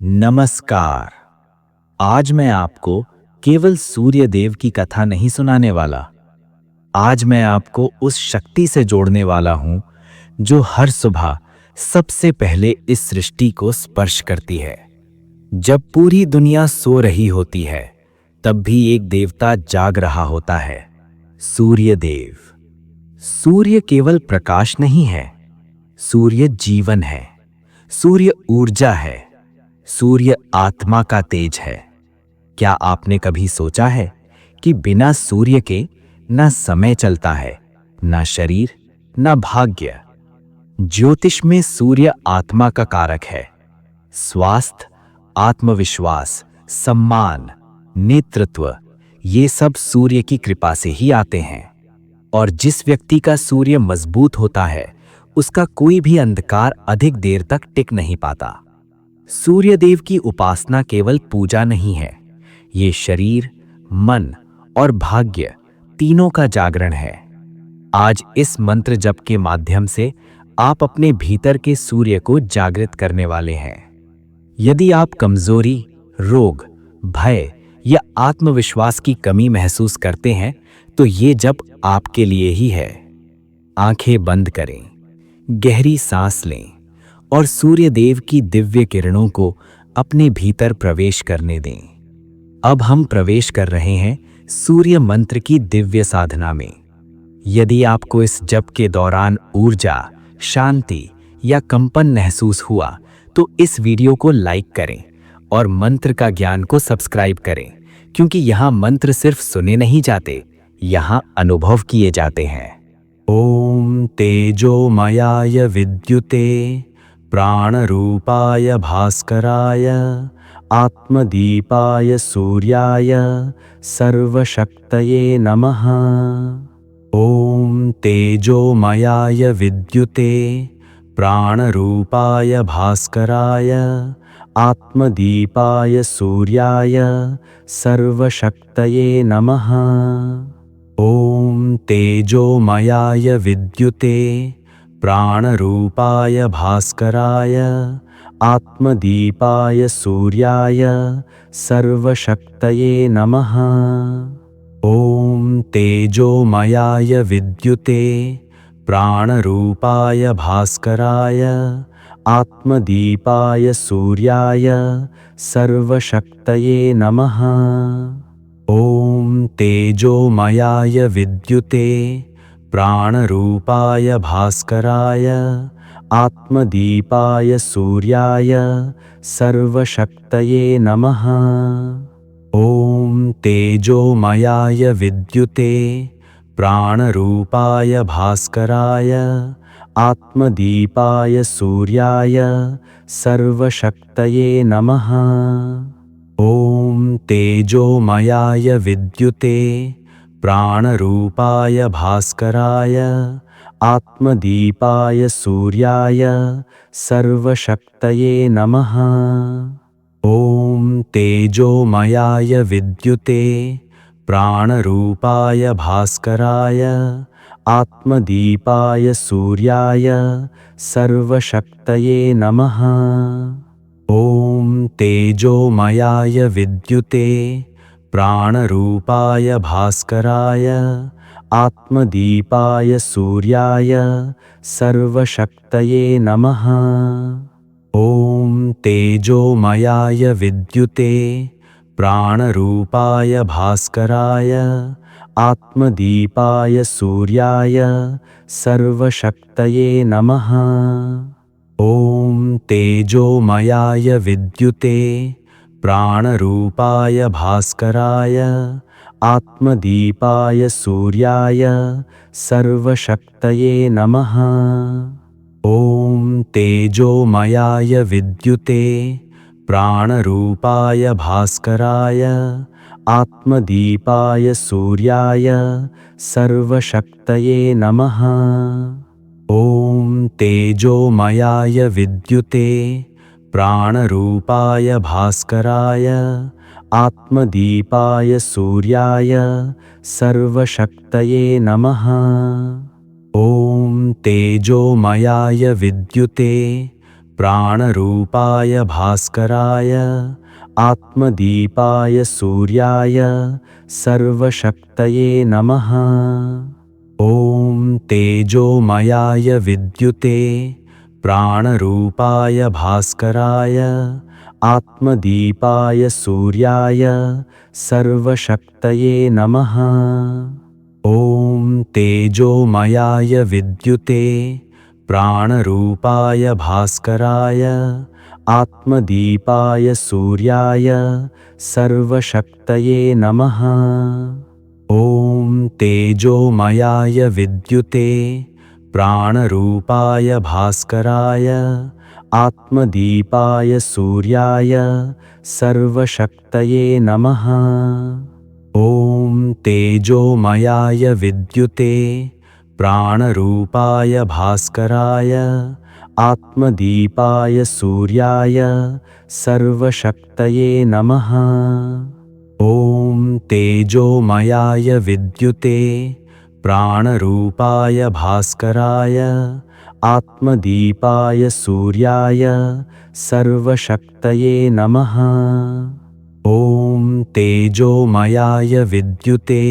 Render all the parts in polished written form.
नमस्कार। आज मैं आपको केवल सूर्य देव की कथा नहीं सुनाने वाला। आज मैं आपको उस शक्ति से जोड़ने वाला हूं जो हर सुबह सबसे पहले इस सृष्टि को स्पर्श करती है। जब पूरी दुनिया सो रही होती है, तब भी एक देवता जाग रहा होता है, सूर्य देव। सूर्य केवल प्रकाश नहीं है, सूर्य जीवन है, सूर्य ऊर्जा है, सूर्य आत्मा का तेज है। क्या आपने कभी सोचा है कि बिना सूर्य के ना समय चलता है, ना शरीर, ना भाग्य। ज्योतिष में सूर्य आत्मा का कारक है। स्वास्थ्य, आत्मविश्वास, सम्मान, नेतृत्व, ये सब सूर्य की कृपा से ही आते हैं। और जिस व्यक्ति का सूर्य मजबूत होता है, उसका कोई भी अंधकार अधिक देर तक टिक नहीं पाता। सूर्य देव की उपासना केवल पूजा नहीं है, ये शरीर, मन और भाग्य तीनों का जागरण है। आज इस मंत्र जप के माध्यम से आप अपने भीतर के सूर्य को जागृत करने वाले हैं। यदि आप कमजोरी, रोग, भय या आत्मविश्वास की कमी महसूस करते हैं, तो ये जप आपके लिए ही है। आंखें बंद करें, गहरी सांस लें और सूर्य देव की दिव्य किरणों को अपने भीतर प्रवेश करने दें। अब हम प्रवेश कर रहे हैं सूर्य मंत्र की दिव्य साधना में। यदि आपको इस जप के दौरान ऊर्जा, शांति या कंपन महसूस हुआ, तो इस वीडियो को लाइक करें और मंत्र का ज्ञान को सब्सक्राइब करें, क्योंकि यहाँ मंत्र सिर्फ सुने नहीं जाते, यहाँ अनुभव किए जाते हैं। ओम तेजोमयाय विद्युते प्राणरूपाय भास्कराय आत्मदीपाय सूर्याय सर्वशक्तये नमः। ओम तेजोमयाय विद्युते प्राणरूपाय भास्कराय आत्मदीपाय सूर्याय सर्वशक्तये नमः। ओम तेजोमयाय विद्युते प्राणरूपाय भास्कराय आत्मदीपाय सूर्याय सर्वशक्तये नमः। ओम तेजोमयाय विद्युते प्राणरूपाय भास्कराय आत्मदीपाय सूर्याय सर्वशक्तये नमः। ओम तेजोमयाय विद्युते प्राणरूपाय भास्कराय आत्मदीपाय सूर्याय सर्वशक्तये नमः। ओम तेजोमयाय विद्युते प्राणरूपाय भास्कराय आत्मदीपाय सूर्याय सर्वशक्तये नमः। ओम तेजोमयाय विद्युते प्राणरूपाय भास्कराय आत्मदीपाय सूर्याय सर्वशक्तये नमः। ओम तेजोमयाय विद्युते प्राणरूपाय भास्कराय आत्मदीपाय सूर्याय सर्वशक्तये नमः। ओम तेजोमयाय विद्युते प्राणरूपाय भास्कराय आत्मदीपाय सूर्याय सर्वशक्तये नमः। ओम तेजोमयाय विद्युते प्राणरूपाय भास्कराय आत्मदीपाय सूर्याय सर्वशक्तये नमः। ओम तेजोमयाय विद्युते प्राणरूपाय भास्कराय आत्मदीपाय सूर्याय सर्वशक्तये नमः। ओम तेजोमयाय विद्युते प्राणरूपाय भास्कराय आत्मदीपाय सूर्याय सर्वशक्तये नमः। ओम तेजोमयाय विद्युते प्राणरूपाय भास्कराय आत्मदीपाय सूर्याय सर्वशक्तये नमः। ओम तेजोमयाय विद्युते प्राणरूपाय भास्कराय आत्मदीपाय सूर्याय सर्वशक्तये नमः। ॐ तेजोमयाय विद्युते प्राणरूपाय भास्कराय आत्मदीपाय सूर्याय सर्वशक्तये नमः। ॐ तेजोमयाय विद्युते प्राणरूपाय भास्कराय आत्मदीपाय सूर्याय सर्वशक्तये नमः। ॐ तेजोमयाय विद्युते प्राणरूपाय भास्कराय आत्मदीपाय सूर्याय सर्वशक्तये नमः। ॐ तेजोमयाय विद्युते प्राणरूपाय भास्कराय आत्मदीपाय सूर्याय सर्वशक्तये नमः। ॐ तेजोमयाय विद्युते प्राणरूपाय भास्कराय आत्मदीपाय सूर्याय सर्वशक्तये नमः। ॐ तेजोमयाय विद्युते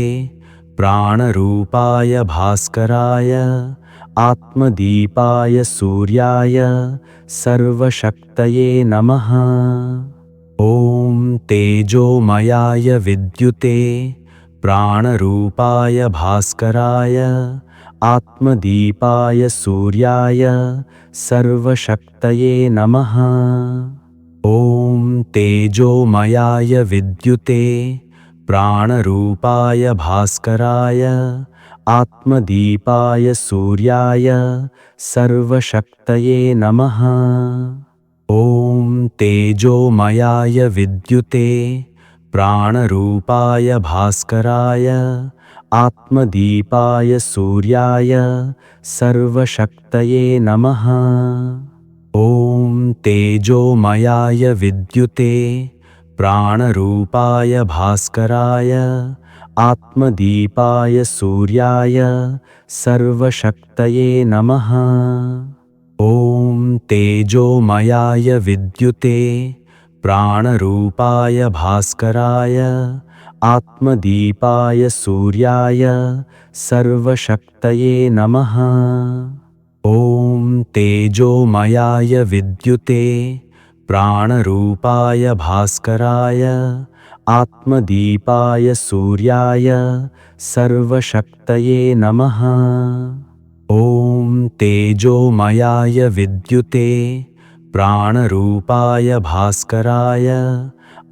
प्राणरूपाय भास्कराय आत्मदीपाय सूर्याय सर्वशक्तये नमः। ॐ तेजोमयाय विद्युते प्राणरूपाय भास्कराय आत्मदीपाय सूर्याय सर्वशक्तये नमः। ॐ तेजोमयाय विद्युते प्राणरूपाय भास्कराय आत्मदीपाय सूर्याय सर्वशक्तये नमः। ॐ तेजोमयाय विद्युते प्राणरूपाय भास्कराय आत्मदीपाय सूर्याय सर्वशक्तये नमः। ॐ तेजोमयाय विद्युते प्राणरूपाय भास्कराय आत्मदीपाय सूर्याय सर्वशक्तये नमः। ॐ तेजोमयाय विद्युते प्राणरूपाय भास्कराय आत्मदीपाय सूर्याय सर्वशक्तये नमः। ॐ तेजोमयाय विद्युते प्राणरूपाय भास्कराय आत्मदीपाय सूर्याय सर्वशक्तये नमः। ॐ तेजोमयाय विद्युते प्राणरूपाय भास्कराय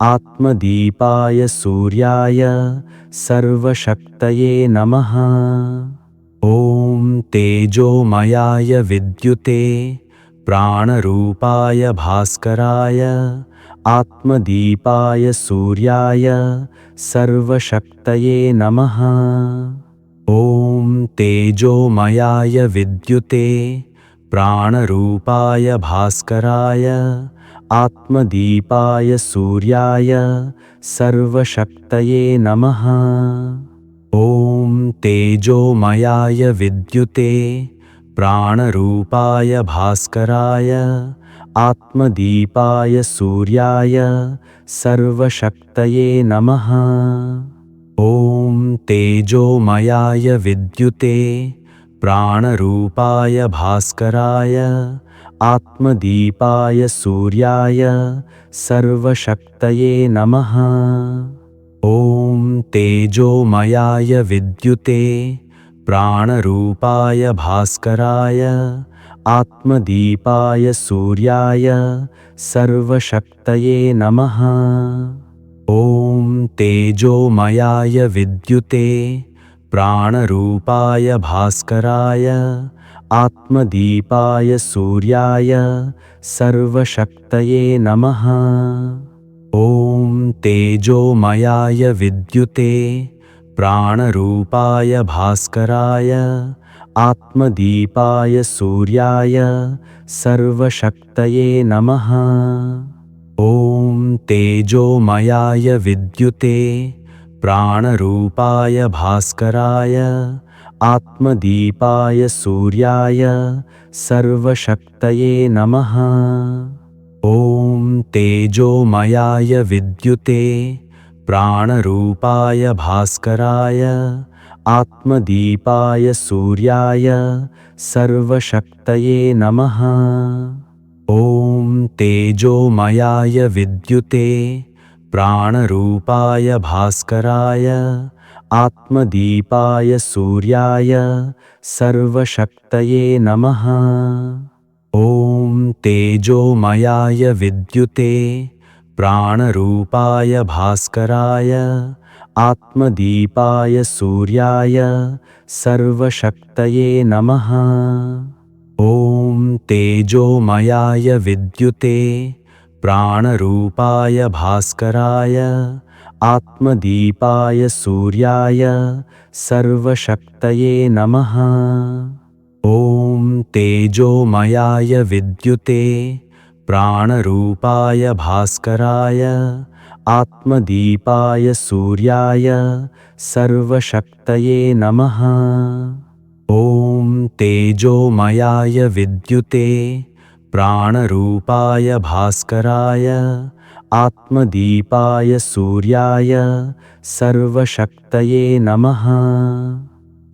आत्मदीपाय सूर्याय सर्वशक्तये नमः। ॐ तेजोमयाय विद्युते प्राणरूपाय भास्कराय आत्मदीपाय सूर्याय सर्वशक्तये नमः। ॐ तेजोमयाय विद्युते प्राणरूपाय भास्कराय आत्मदीपाय सूर्याय सर्वशक्तये नमः। ॐ तेजोमयाय विद्युते प्राणरूपाय भास्कराय आत्मदीपाय सूर्याय सर्वशक्तये नमः। ॐ तेजोमयाय विद्युते प्राणरूपाय भास्कराय आत्मदीपाय सूर्याय सर्वशक्तये नमः। ॐ तेजोमयाय विद्युते प्राणरूपाय भास्कराय आत्मदीपाय सूर्याय सर्वशक्तये नमः। ॐ तेजोमयाय विद्युते प्राणरूपाय भास्कराय आत्मदीपाय सूर्याय सर्वशक्तये नमः। ॐ तेजोमयाय विद्युते प्राणरूपाय भास्कराय आत्मदीपाय सूर्याय सर्वशक्तये नमः। ॐ तेजोमयाय विद्युते प्राणरूपाय भास्कराय आत्मदीपाय सूर्याय सर्वशक्तये नमः। ॐ तेजोमयाय विद्युते प्राणरूपाय भास्कराय आत्मदीपाय सूर्याय सर्वशक्तये नमः। ॐ तेजोमयाय विद्युते प्राणरूपाय भास्कराय आत्मदीपाय सूर्याय सर्वशक्तये नमः। ॐ तेजोमयाय विद्युते प्राणरूपाय भास्कराय आत्मदीपाय सूर्याय सर्वशक्तये नमः। ॐ तेजोमयाय विद्युते प्राणरूपाय भास्कराय आत्मदीपाय सूर्याय सर्वशक्तये नमः। ॐ तेजोमयाय विद्युते प्राणरूपाय भास्कराय आत्मदीपाय सूर्याय सर्वशक्तये नमः। ॐ तेजोमयाय विद्युते प्राणरूपाय भास्कराय आत्मदीपाय सूर्याय सर्वशक्तये नमः।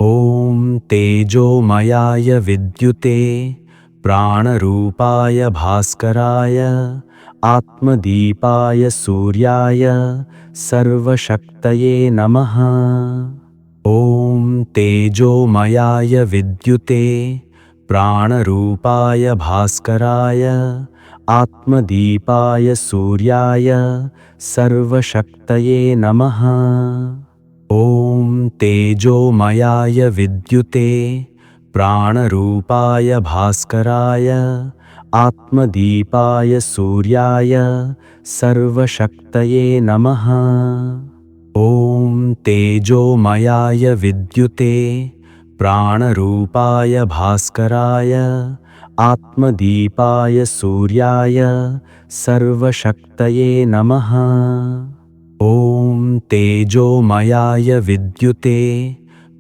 ॐ तेजोमयाय विद्युते प्राणरूपाय भास्कराय आत्मदीपाय सूर्याय सर्वशक्तये नमः। ॐ तेजोमयाय विद्युते प्राणरूपाय भास्कराय आत्मदीपाय सूर्याय सर्वशक्तये नमः। ॐ तेजोमयाय विद्युते प्राणरूपाय भास्कराय आत्मदीपाय सूर्याय सर्वशक्तये नमः। ॐ तेजोमयाय विद्युते प्राणरूपाय भास्कराय आत्मदीपाय सूर्याय सर्वशक्तये नमः। ॐ तेजोमयाय विद्युते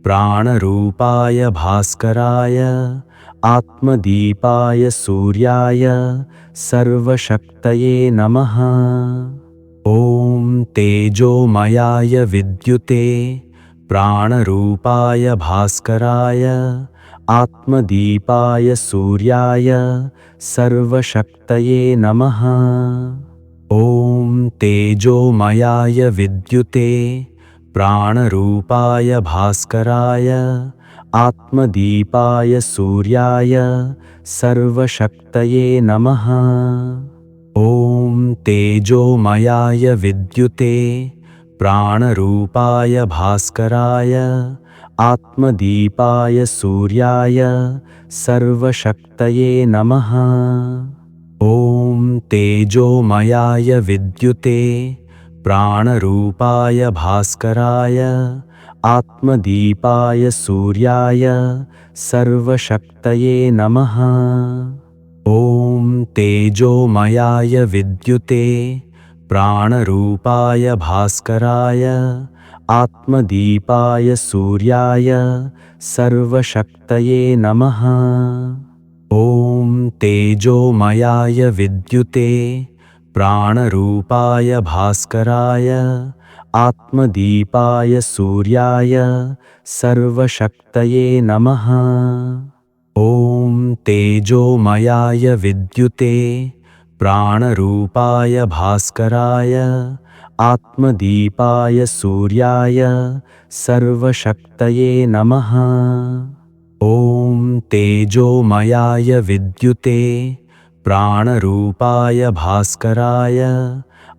प्राणरूपाय भास्कराय आत्मदीपाय सूर्याय सर्वशक्तये नमः। ॐ तेजोमयाय विद्युते प्राणरूपाय भास्कराय आत्मदीपाय सूर्याय सर्वशक्तये नमः। ॐ तेजोमयाय विद्युते प्राणरूपाय भास्कराय आत्मदीपाय सूर्याय सर्वशक्तये नमः। ॐ तेजोमयाय विद्युते प्राणरूपाय भास्कराय आत्मदीपाय सूर्याय सर्वशक्तये नमः। ॐ तेजोमयाय विद्युते प्राणरूपाय भास्कराय आत्मदीपाय सूर्याय सर्वशक्तये नमः। ॐ तेजोमयाय विद्युते प्राणरूपाय भास्कराय आत्मदीपाय सूर्याय सर्वशक्तये नमः। ॐ तेजोमयाय विद्युते प्राणरूपाय भास्कराय आत्मदीपाय सूर्याय सर्वशक्तये नमः। ॐ तेजोमयाय विद्युते प्राणरूपाय भास्कराय आत्मदीपाय सूर्याय सर्वशक्तये नमः। ॐ तेजोमयाय विद्युते प्राणरूपाय भास्कराय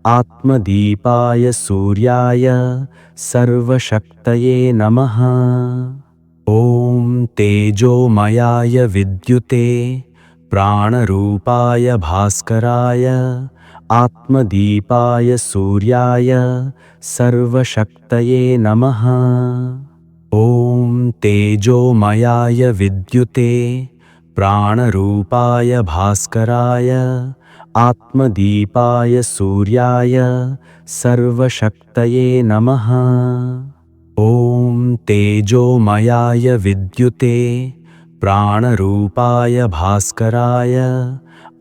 आत्मदीपाय सूर्याय सर्वशक्तये नमः। ॐ तेजोमयाय विद्युते प्राणरूपाय भास्कराय आत्मदीपाय सूर्याय सर्वशक्तये नमः। ॐ तेजोमयाय विद्युते प्राणरूपाय भास्कराय आत्मदीपाय सूर्याय सर्वशक्तये नमः। ॐ तेजोमयाय विद्युते प्राणरूपाय भास्कराय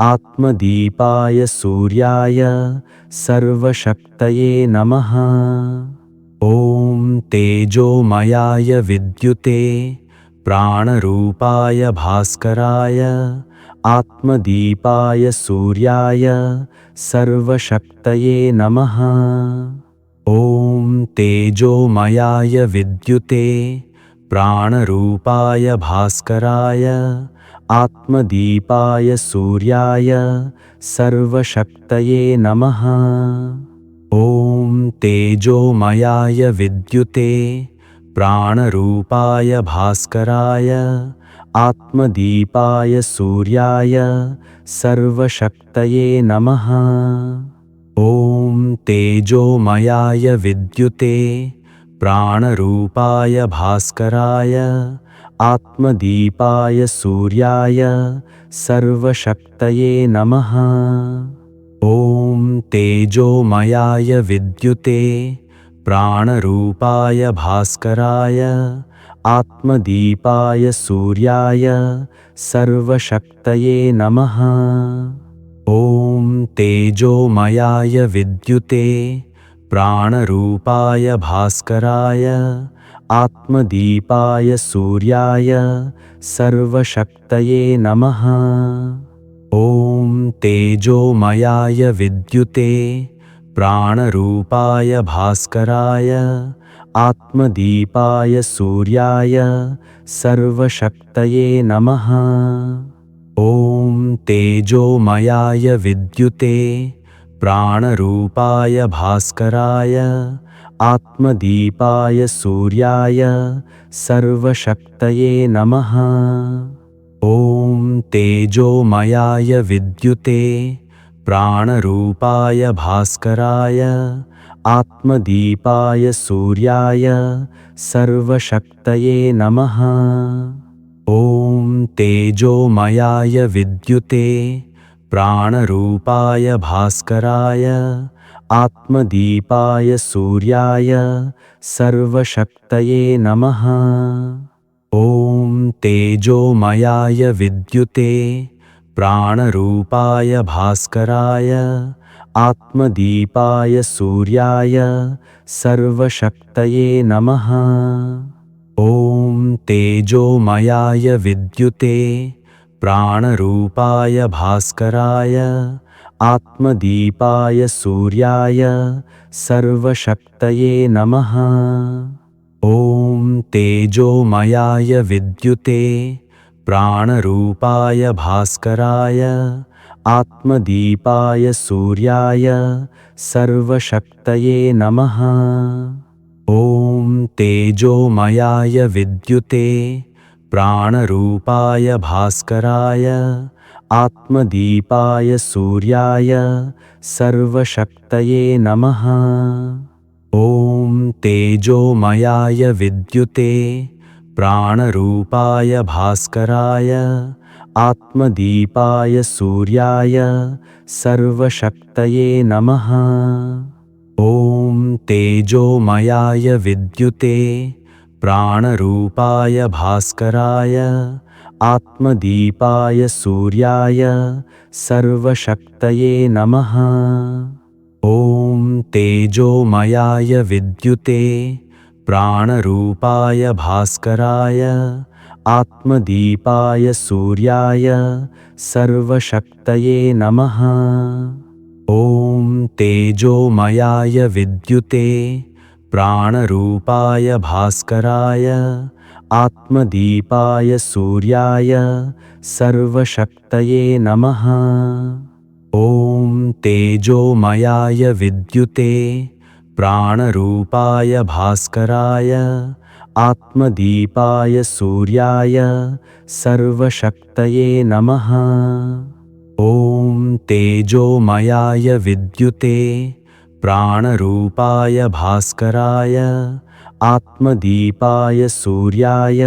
आत्मदीपाय सूर्याय सर्वशक्तये नमः। ॐ तेजोमयाय विद्युते प्राणरूपाय भास्कराय आत्मदीपाय सूर्याय सर्वशक्तये नमः। ॐ तेजोमयाय विद्युते प्राणरूपाय भास्कराय आत्मदीपाय सूर्याय सर्वशक्तये नमः। ॐ तेजोमयाय विद्युते प्राणरूपाय भास्कराय आत्मदीपाय सूर्याय सर्वशक्तये नमः। ॐ तेजोमयाय विद्युते प्राणरूपाय भास्कराय आत्मदीपाय सूर्याय सर्वशक्तये नमः। ॐ तेजोमयाय विद्युते प्राणरूपाय भास्कराय आत्मदीपाय सूर्याय सर्वशक्तये नमः। ॐ तेजोमयाय विद्युते प्राणरूपाय भास्कराय आत्मदीपाय सूर्याय सर्वशक्तये नमः। ॐ तेजोमयाय विद्युते प्राणरूपाय भास्कराय आत्मदीपाय सूर्याय सर्वशक्तये नमः। ॐ तेजोमयाय विद्युते प्राणरूपाय भास्कराय आत्मदीपाय सूर्याय सर्वशक्तये नमः। ॐ तेजोमयाय विद्युते प्राणरूपाय भास्कराय आत्मदीपाय सूर्याय सर्वशक्तये नमः। ॐ तेजोमयाय विद्युते प्राणरूपाय भास्कराय आत्मदीपाय सूर्याय सर्वशक्तये नमः। ॐ तेजोमयाय विद्युते प्राणरूपाय भास्कराय आत्मदीपाय सूर्याय सर्वशक्तये नमः। ॐ तेजोमयाय विद्युते प्राणरूपाय भास्कराय आत्मदीपाय सूर्याय सर्वशक्तये नमः। ॐ तेजोमयाय विद्युते प्राणरूपाय भास्कराय आत्मदीपाय सूर्याय सर्वशक्तये नमः। ॐ तेजोमयाय विद्युते प्राणरूपाय भास्कराय आत्मदीपाय सूर्याय सर्वशक्तये नमः। ॐ तेजोमयाय विद्युते प्राणरूपाय भास्कराय आत्मदीपाय सूर्याय सर्वशक्तये नमः। ॐ तेजोमयाय विद्युते प्राणरूपाय भास्कराय आत्मदीपाय सूर्याय सर्वशक्तये नमः। ॐ तेजोमयाय विद्युते प्राणरूपाय भास्कराय आत्मदीपाय सूर्याय सर्वशक्तये नमः। ॐ तेजोमयाय विद्युते प्राणरूपाय भास्कराय आत्मदीपाय सूर्याय सर्वशक्तये नमः। ॐ तेजोमयाय विद्युते प्राणरूपाय भास्कराय आत्मदीपाय सूर्याय सर्वशक्तये नमः। ॐ तेजोमयाय विद्युते प्राणरूपाय भास्कराय आत्मदीपाय सूर्याय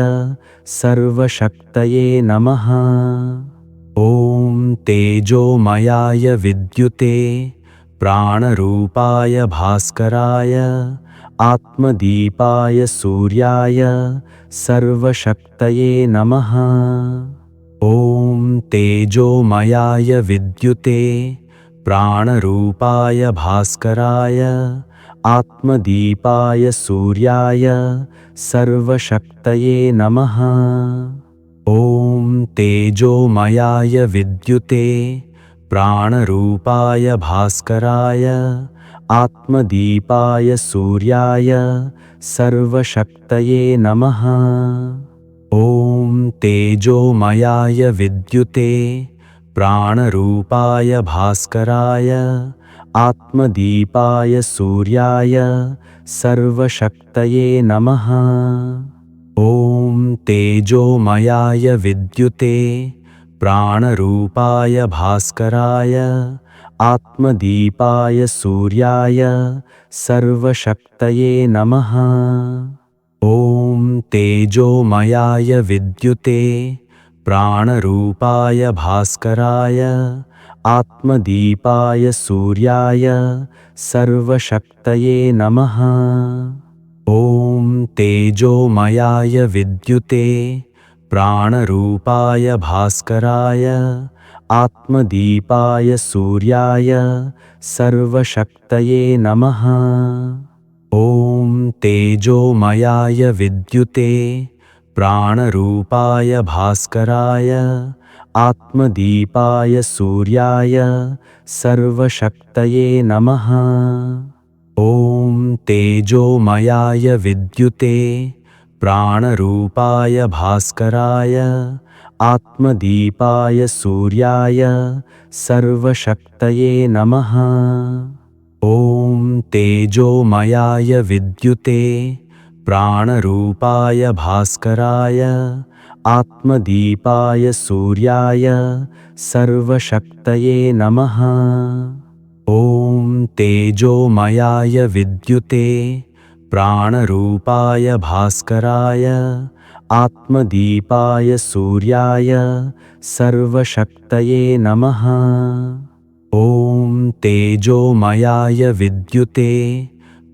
सर्वशक्तये नमः। ॐ तेजोमयाय विद्युते प्राणरूपाय भास्कराय आत्मदीपाय सूर्याय सर्वशक्तये नमः। ॐ तेजोमयाय विद्युते प्राणरूपाय भास्कराय आत्मदीपाय सूर्याय सर्वशक्तये नमः। ॐ तेजोमयाय विद्युते प्राणरूपाय भास्कराय आत्मदीपाय सूर्याय सर्वशक्तये नमः। ॐ तेजोमयाय विद्युते प्राणरूपाय भास्कराय आत्मदीपाय सूर्याय सर्वशक्तये नमः। ॐ तेजोमयाय विद्युते प्राणरूपाय भास्कराय आत्मदीपाय सूर्याय सर्वशक्तये नमः। ॐ तेजोमयाय विद्युते प्राणरूपाय भास्कराय आत्मदीपाय सूर्याय सर्वशक्तये नमः। ॐ तेजोमयाय विद्युते प्राणरूपाय भास्कराय आत्मदीपाय सूर्याय सर्वशक्तये नमः। ॐ तेजोमयाय विद्युते प्राणरूपाय भास्कराय आत्मदीपाय सूर्याय सर्वशक्तये नमः। ॐ तेजोमयाय विद्युते प्राणरूपाय भास्कराय आत्मदीपाय सूर्याय सर्वशक्तये नमः। ॐ तेजोमयाय विद्युते प्राणरूपाय भास्कराय आत्मदीपाय सूर्याय सर्वशक्तये नमः। ॐ तेजोमयाय विद्युते प्राणरूपाय भास्कराय आत्मदीपाय सूर्याय सर्वशक्तये नमः। ॐ तेजोमयाय विद्युते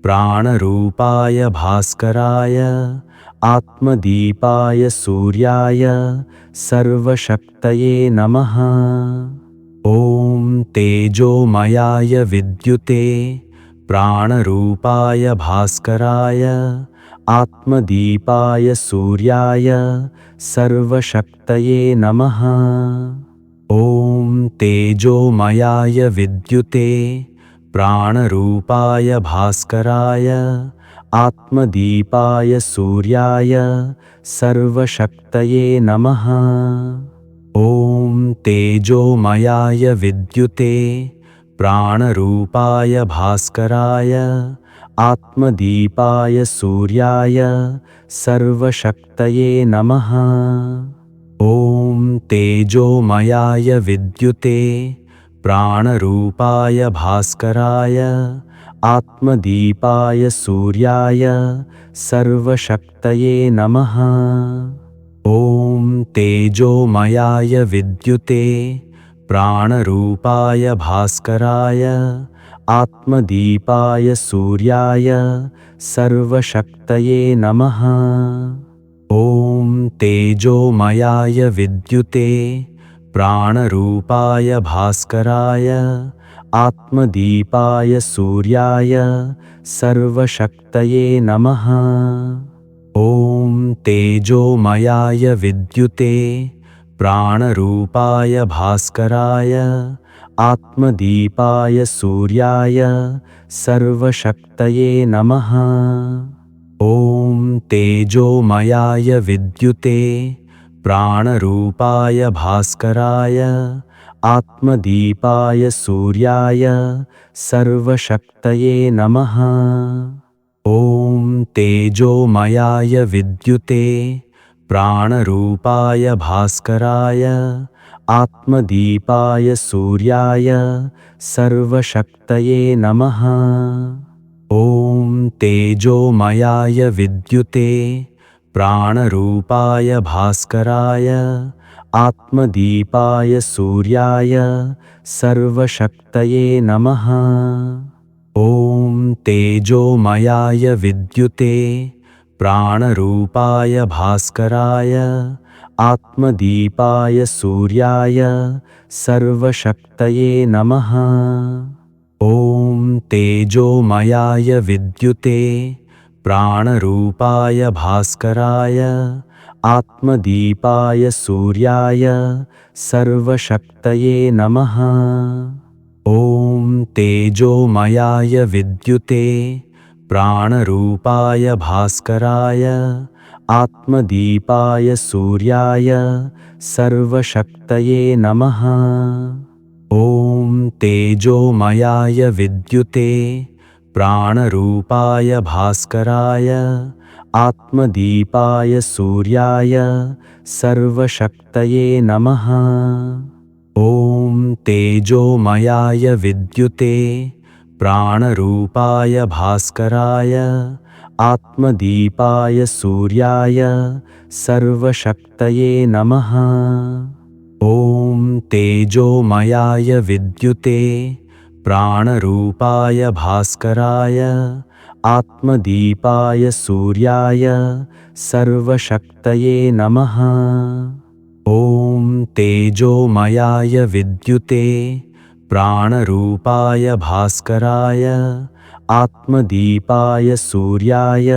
प्राणरूपाय भास्कराय आत्मदीपाय सूर्याय सर्वशक्तये नमः। ॐ तेजोमयाय विद्युते प्राणरूपाय भास्कराय आत्मदीपाय सूर्याय सर्वशक्तये नमः। ॐ तेजोमयाय विद्युते प्राणरूपाय भास्कराय आत्मदीपाय सूर्याय सर्वशक्तये नमः। ॐ तेजोमयाय विद्युते प्राणरूपाय भास्कराय आत्मदीपाय सूर्याय सर्वशक्तये नमः। ॐ तेजोमयाय विद्युते प्राणरूपाय भास्कराय आत्मदीपाय सूर्याय सर्वशक्तये नमः। ॐ तेजोमयाय विद्युते प्राणरूपाय भास्कराय आत्मदीपाय सूर्याय सर्वशक्तये नमः। ॐ तेजोमयाय विद्युते प्राणरूपाय भास्कराय आत्मदीपाय सूर्याय सर्वशक्तये नमः। ॐ तेजोमयाय विद्युते प्राणरूपाय भास्कराय आत्मदीपाय सूर्याय सर्वशक्तये नमः। ॐ तेजोमयाय विद्युते प्राणरूपाय भास्कराय आत्मदीपाय सूर्याय सर्वशक्तये नमः। ॐ तेजोमयाय विद्युते प्राणरूपाय भास्कराय आत्मदीपाय सूर्याय सर्वशक्तये नमः। ॐ तेजोमयाय विद्युते प्राणरूपाय भास्कराय आत्मदीपाय सूर्याय सर्वशक्तये नमः। ॐ तेजोमयाय विद्युते प्राणरूपाय भास्कराय आत्मदीपाय सूर्याय सर्वशक्तये नमः। ॐ तेजोमयाय विद्युते प्राणरूपाय भास्कराय आत्मदीपाय सूर्याय सर्वशक्तये नमः। ॐ तेजोमयाय विद्युते प्राणरूपाय भास्कराय आत्मदीपाय सूर्याय सर्वशक्तये नमः। ॐ तेजोमयाय विद्युते प्राणरूपाय भास्कराय आत्मदीपाय सूर्याय सर्वशक्तये नमः। ॐ तेजोमयाय विद्युते प्राणरूपाय भास्कराय आत्मदीपाय सूर्याय सर्वशक्तये नमः। ॐ तेजोमयाय विद्युते प्राणरूपाय भास्कराय आत्मदीपाय सूर्याय सर्वशक्तये नमः। ॐ तेजोमयाय विद्युते प्राणरूपाय भास्कराय आत्मदीपाय सूर्याय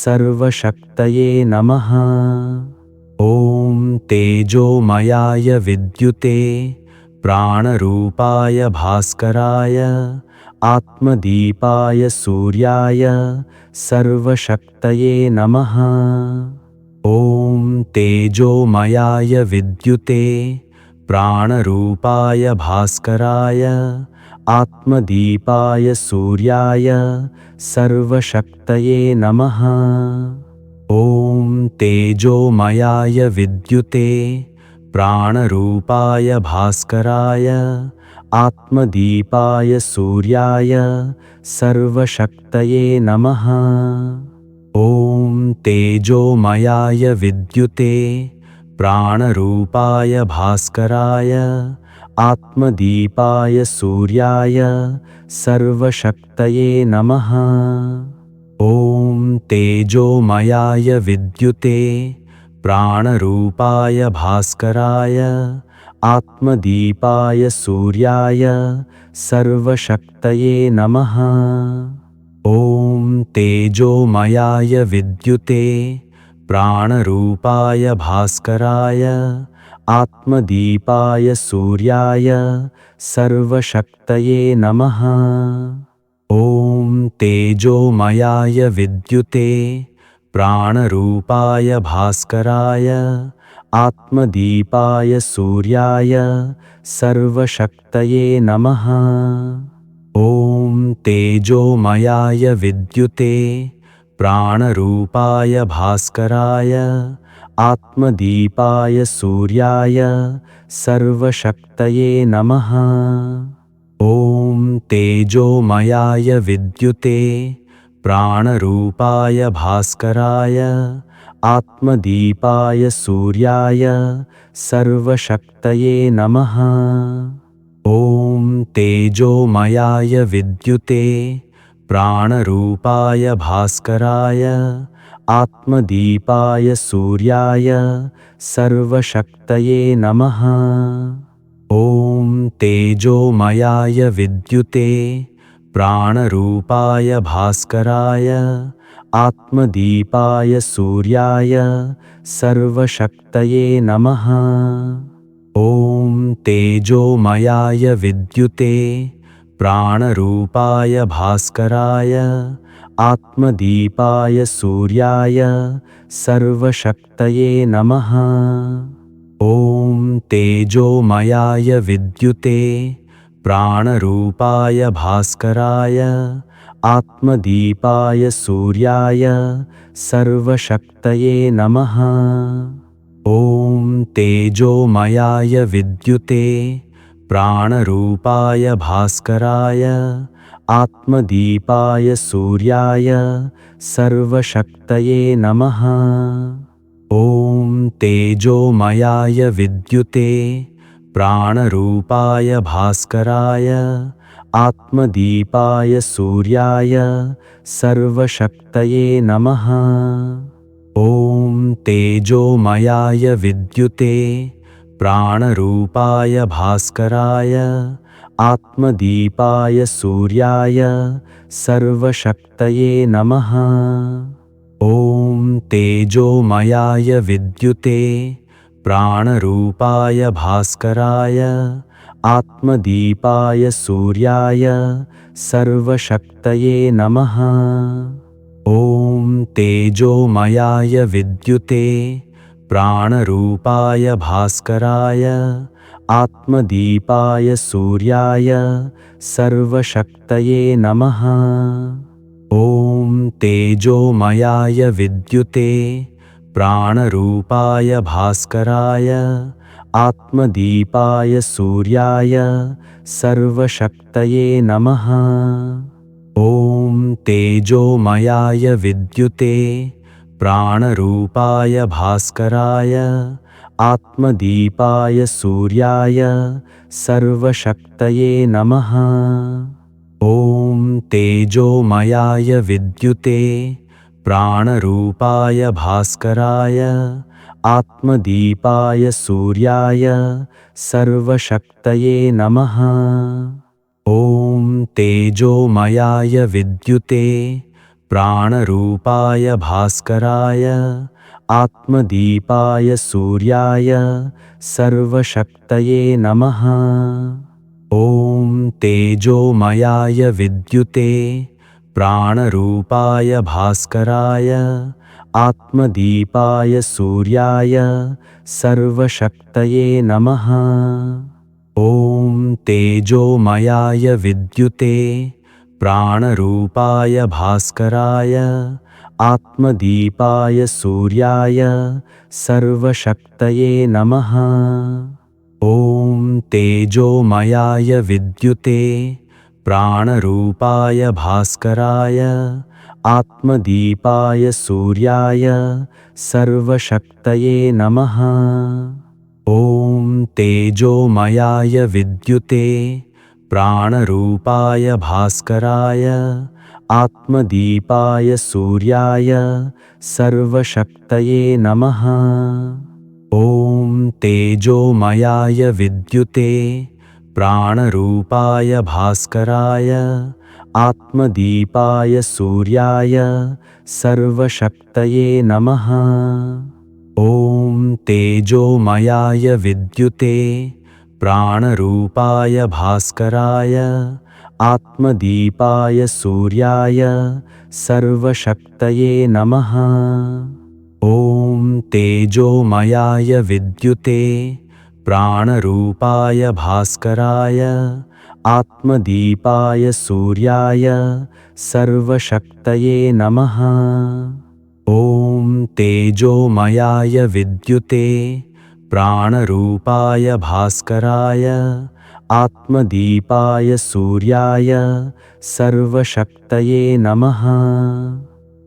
सर्वशक्तये नमः। ॐ तेजोमयाय विद्युते प्राणरूपाय भास्कराय आत्मदीपाय सूर्याय सर्वशक्तये नमः। ॐ तेजोमयाय विद्युते प्राणरूपाय भास्कराय आत्मदीपाय सूर्याय सर्वशक्तये नमः। ॐ तेजोमयाय विद्युते प्राणरूपाय भास्कराय आत्मदीपाय सूर्याय सर्वशक्तये नमः। ॐ तेजोमयाय विद्युते प्राणरूपाय भास्कराय आत्मदीपाय सूर्याय सर्वशक्तये नमः। ॐ तेजोमयाय विद्युते प्राणरूपाय भास्कराय आत्मदीपाय सूर्याय सर्वशक्तये नमः। ॐ तेजोमयाय विद्युते प्राणरूपाय भास्कराय आत्मदीपाय सूर्याय सर्वशक्तये नमः। ॐ तेजोमयाय विद्युते प्राणरूपाय भास्कराय आत्मदीपाय सूर्याय सर्वशक्तये नमः। ॐ तेजोमयाय विद्युते प्राणरूपाय भास्कराय आत्मदीपाय सूर्याय सर्वशक्तये नमः। ॐ तेजोमयाय विद्युते प्राणरूपाय भास्कराय आत्मदीपाय सूर्याय सर्वशक्तये नमः। ॐ तेजोमयाय विद्युते प्राणरूपाय भास्कराय आत्मदीपाय सूर्याय सर्वशक्तये नमः। ॐ तेजोमयाय विद्युते प्राणरूपाय भास्कराय आत्मदीपाय सूर्याय सर्वशक्तये नमः। ॐ तेजोमयाय विद्युते प्राणरूपाय भास्कराय आत्मदीपाय सूर्याय सर्वशक्तये नमः। ॐ तेजोमयाय विद्युते प्राणरूपाय भास्कराय आत्मदीपाय सूर्याय सर्वशक्तये नमः। ॐ तेजोमयाय विद्युते प्राणरूपाय भास्कराय आत्मदीपाय सूर्याय सर्वशक्तये नमः। ॐ तेजोमयाय विद्युते प्राणरूपाय भास्कराय आत्मदीपाय सूर्याय सर्वशक्तये नमः। ॐ तेजोमयाय विद्युते प्राणरूपाय भास्कराय आत्मदीपाय सूर्याय सर्वशक्तये नमः। ॐ तेजोमयाय विद्युते प्राणरूपाय भास्कराय आत्मदीपाय सूर्याय सर्वशक्तये नमः। ॐ तेजोमयाय विद्युते प्राणरूपाय भास्कराय आत्मदीपाय सूर्याय सर्वशक्तये नमः। ॐ तेजोमयाय विद्युते प्राणरूपाय भास्कराय आत्मदीपाय सूर्याय सर्वशक्तये नमः। ॐ तेजोमयाय विद्युते प्राणरूपाय भास्कराय आत्मदीपाय सूर्याय सर्वशक्तये नमः। ॐ तेजोमयाय विद्युते प्राणरूपाय भास्कराय आत्मदीपाय सूर्याय सर्वशक्तये नमः। ॐ तेजोमयाय विद्युते प्राणरूपाय भास्कराय आत्मदीपाय सूर्याय सर्वशक्तये नमः। ॐ तेजोमयाय विद्युते प्राणरूपाय भास्कराय आत्मदीपाय सूर्याय सर्वशक्तये नमः। ॐ तेजोमयाय विद्युते प्राणरूपाय भास्कराय आत्मदीपाय सूर्याय सर्वशक्तये नमः। ॐ तेजोमयाय विद्युते प्राणरूपाय भास्कराय आत्मदीपाय सूर्याय सर्वशक्तये नमः। ॐ तेजोमयाय विद्युते प्राणरूपाय भास्कराय आत्मदीपाय सूर्याय सर्वशक्तये नमः। ॐ तेजोमयाय विद्युते प्राणरूपाय भास्कराय आत्मदीपाय सूर्याय सर्वशक्तये नमः। ॐ तेजोमयाय विद्युते प्राणरूपाय भास्कराय आत्मदीपाय सूर्याय सर्वशक्तये नमः। ॐ तेजोमयाय विद्युते प्राणरूपाय भास्कराय आत्मदीपाय सूर्याय सर्वशक्तये नमः। ॐ तेजोमयाय विद्युते प्राणरूपाय भास्कराय आत्मदीपाय सूर्याय सर्वशक्तये नमः।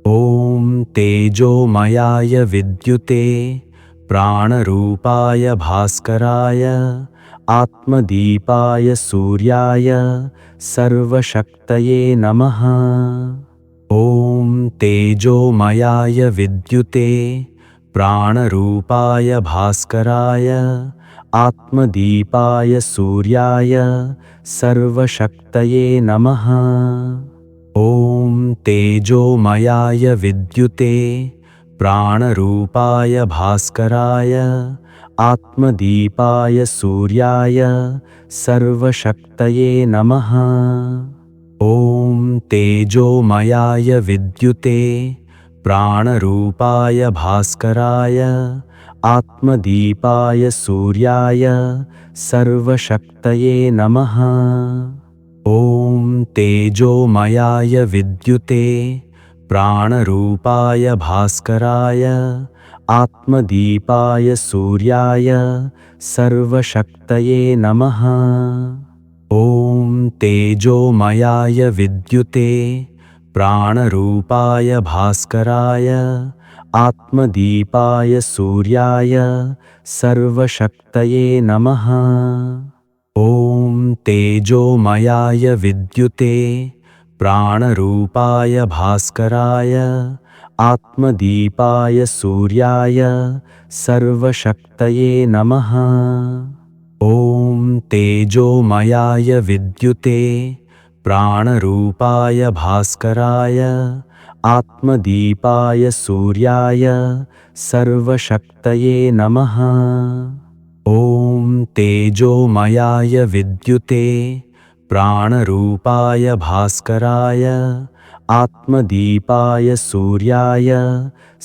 ॐ तेजोमयाय विद्युते प्राणरूपाय भास्कराय आत्मदीपाय सूर्याय सर्वशक्तये नमः। ॐ तेजोमयाय विद्युते प्राणरूपाय भास्कराय आत्मदीपाय सूर्याय सर्वशक्तये नमः। ॐ तेजोमयाय विद्युते प्राणरूपाय भास्कराय आत्मदीपाय सूर्याय सर्वशक्तये नमः। ॐ तेजोमयाय विद्युते प्राणरूपाय भास्कराय आत्मदीपाय सूर्याय सर्वशक्तये नमः। ॐ तेजोमयाय विद्युते प्राणरूपाय भास्कराय आत्मदीपाय सूर्याय सर्वशक्तये नमः। ॐ तेजोमयाय विद्युते प्राणरूपाय भास्कराय आत्मदीपाय सूर्याय सर्वशक्तये नमः। ॐ तेजोमयाय विद्युते प्राणरूपाय भास्कराय आत्मदीपाय सूर्याय सर्वशक्तये नमः। ॐ तेजोमयाय विद्युते प्राणरूपाय भास्कराय आत्मदीपाय सूर्याय सर्वशक्तये नमः। ॐ तेजोमयाय विद्युते प्राणरूपाय भास्कराय आत्मदीपाय सूर्याय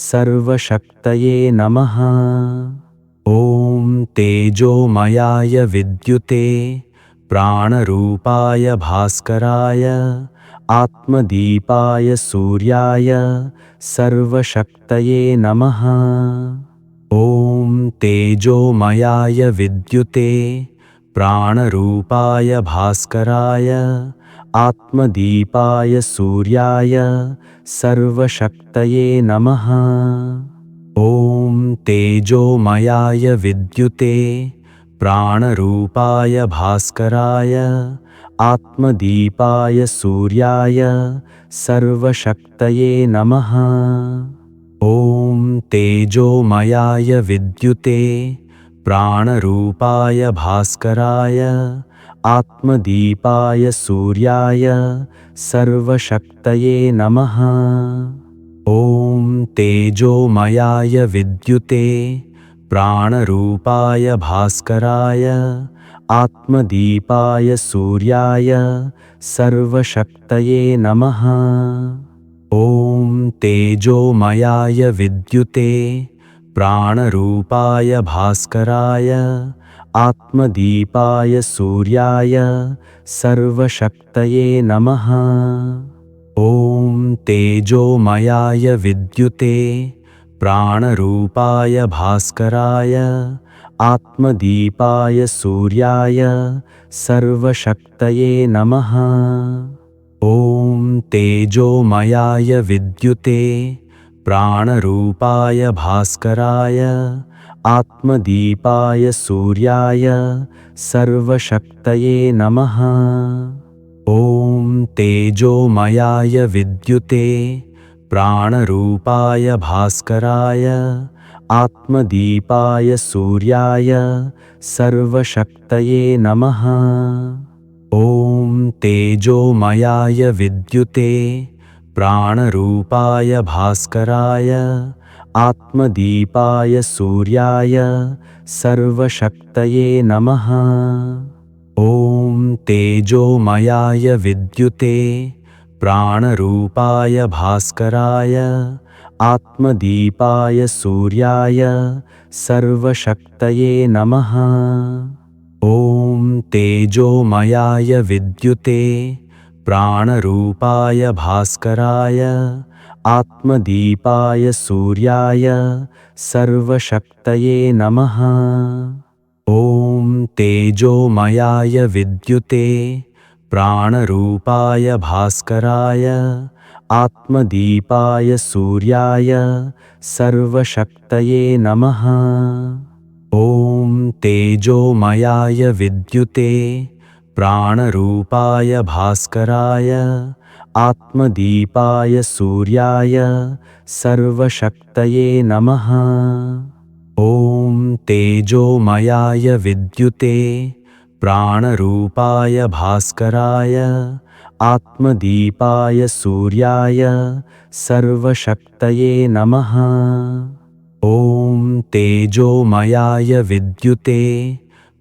सर्वशक्तये नमः। ॐ तेजोमयाय विद्युते प्राणरूपाय भास्कराय आत्मदीपाय सूर्याय सर्वशक्तये नमः। ॐ तेजोमयाय विद्युते प्राणरूपाय भास्कराय आत्मदीपाय सूर्याय सर्वशक्तये नमः। ॐ तेजोमयाय विद्युते प्राणरूपाय भास्कराय आत्मदीपाय सूर्याय सर्वशक्तये नमः। ॐ तेजोमयाय विद्युते प्राणरूपाय भास्कराय आत्मदीपाय सूर्याय सर्वशक्तये नमः। ॐ तेजोमयाय विद्युते प्राणरूपाय भास्कराय आत्मदीपाय सूर्याय सर्वशक्तये नमः। ॐ तेजोमयाय विद्युते प्राणरूपाय भास्कराय आत्मदीपाय सूर्याय सर्वशक्तये नमः। ॐ तेजोमयाय विद्युते प्राणरूपाय भास्कराय आत्मदीपाय सूर्याय सर्वशक्तये नमः। ॐ तेजोमयाय विद्युते प्राणरूपाय भास्कराय आत्मदीपाय सूर्याय सर्वशक्तये नमः। ॐ तेजोमयाय विद्युते प्राणरूपाय भास्कराय आत्मदीपाय सूर्याय सर्वशक्तये नमः। ॐ तेजोमयाय विद्युते प्राणरूपाय भास्कराय आत्मदीपाय सूर्याय सर्वशक्तये नमः। ॐ तेजोमयाय विद्युते प्राणरूपाय भास्कराय आत्मदीपाय सूर्याय सर्वशक्तये नमः। ॐ तेजोमयाय विद्युते प्राणरूपाय भास्कराय आत्मदीपाय सूर्याय सर्वशक्तये नमः। ॐ तेजोमयाय विद्युते प्राणरूपाय भास्कराय आत्मदीपाय सूर्याय सर्वशक्तये नमः। ॐ तेजोमयाय विद्युते प्राणरूपाय भास्कराय आत्मदीपाय सूर्याय सर्वशक्तये नमः। ॐ तेजोमयाय विद्युते प्राणरूपाय भास्कराय आत्मदीपाय सूर्याय सर्वशक्तये नमः। ॐ तेजोमयाय विद्युते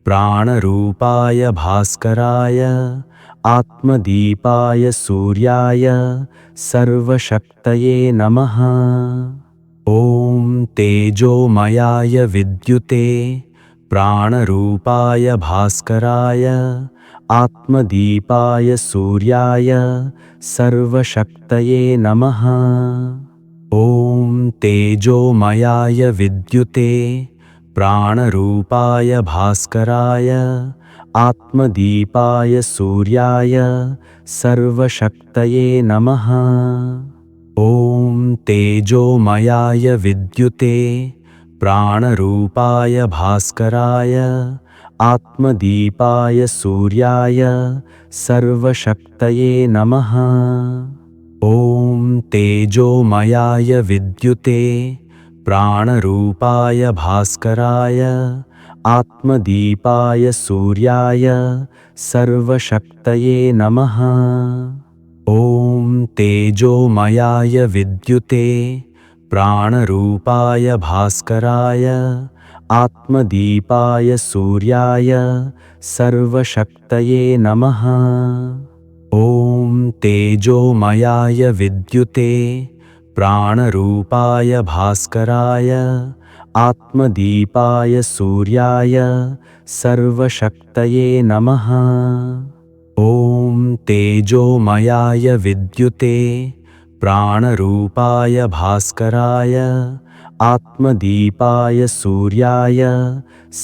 प्राणरूपाय भास्कराय आत्मदीपाय सूर्याय सर्वशक्तये नमः। ॐ तेजोमयाय विद्युते प्राणरूपाय भास्कराय आत्मदीपाय सूर्याय सर्वशक्तये नमः। ॐ तेजोमयाय विद्युते प्राणरूपाय भास्कराय आत्मदीपाय सूर्याय सर्वशक्तये नमः। ॐ तेजोमयाय विद्युते प्राणरूपाय भास्कराय आत्मदीपाय सूर्याय सर्वशक्तये नमः। ॐ तेजोमयाय विद्युते प्राणरूपाय भास्कराय आत्मदीपाय सूर्याय सर्वशक्तये नमः। ॐ तेजोमयाय विद्युते प्राणरूपाय भास्कराय आत्मदीपाय सूर्याय सर्वशक्तये नमः। ॐ तेजोमयाय विद्युते प्राणरूपाय भास्कराय आत्मदीपाय सूर्याय सर्वशक्तये नमः। ॐ तेजोमयाय विद्युते प्राणरूपाय भास्कराय आत्मदीपाय सूर्याय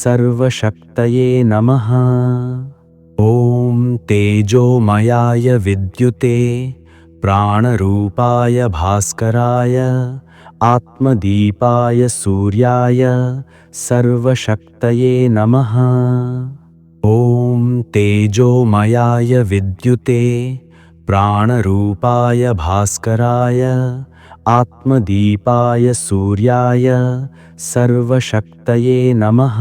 सर्वशक्तये नमः। ॐ तेजोमयाय विद्युते प्राणरूपाय भास्कराय आत्मदीपाय सूर्याय सर्वशक्तये नमः। ॐ तेजोमयाय विद्युते प्राणरूपाय भास्कराय आत्मदीपाय सूर्याय सर्वशक्तये नमः।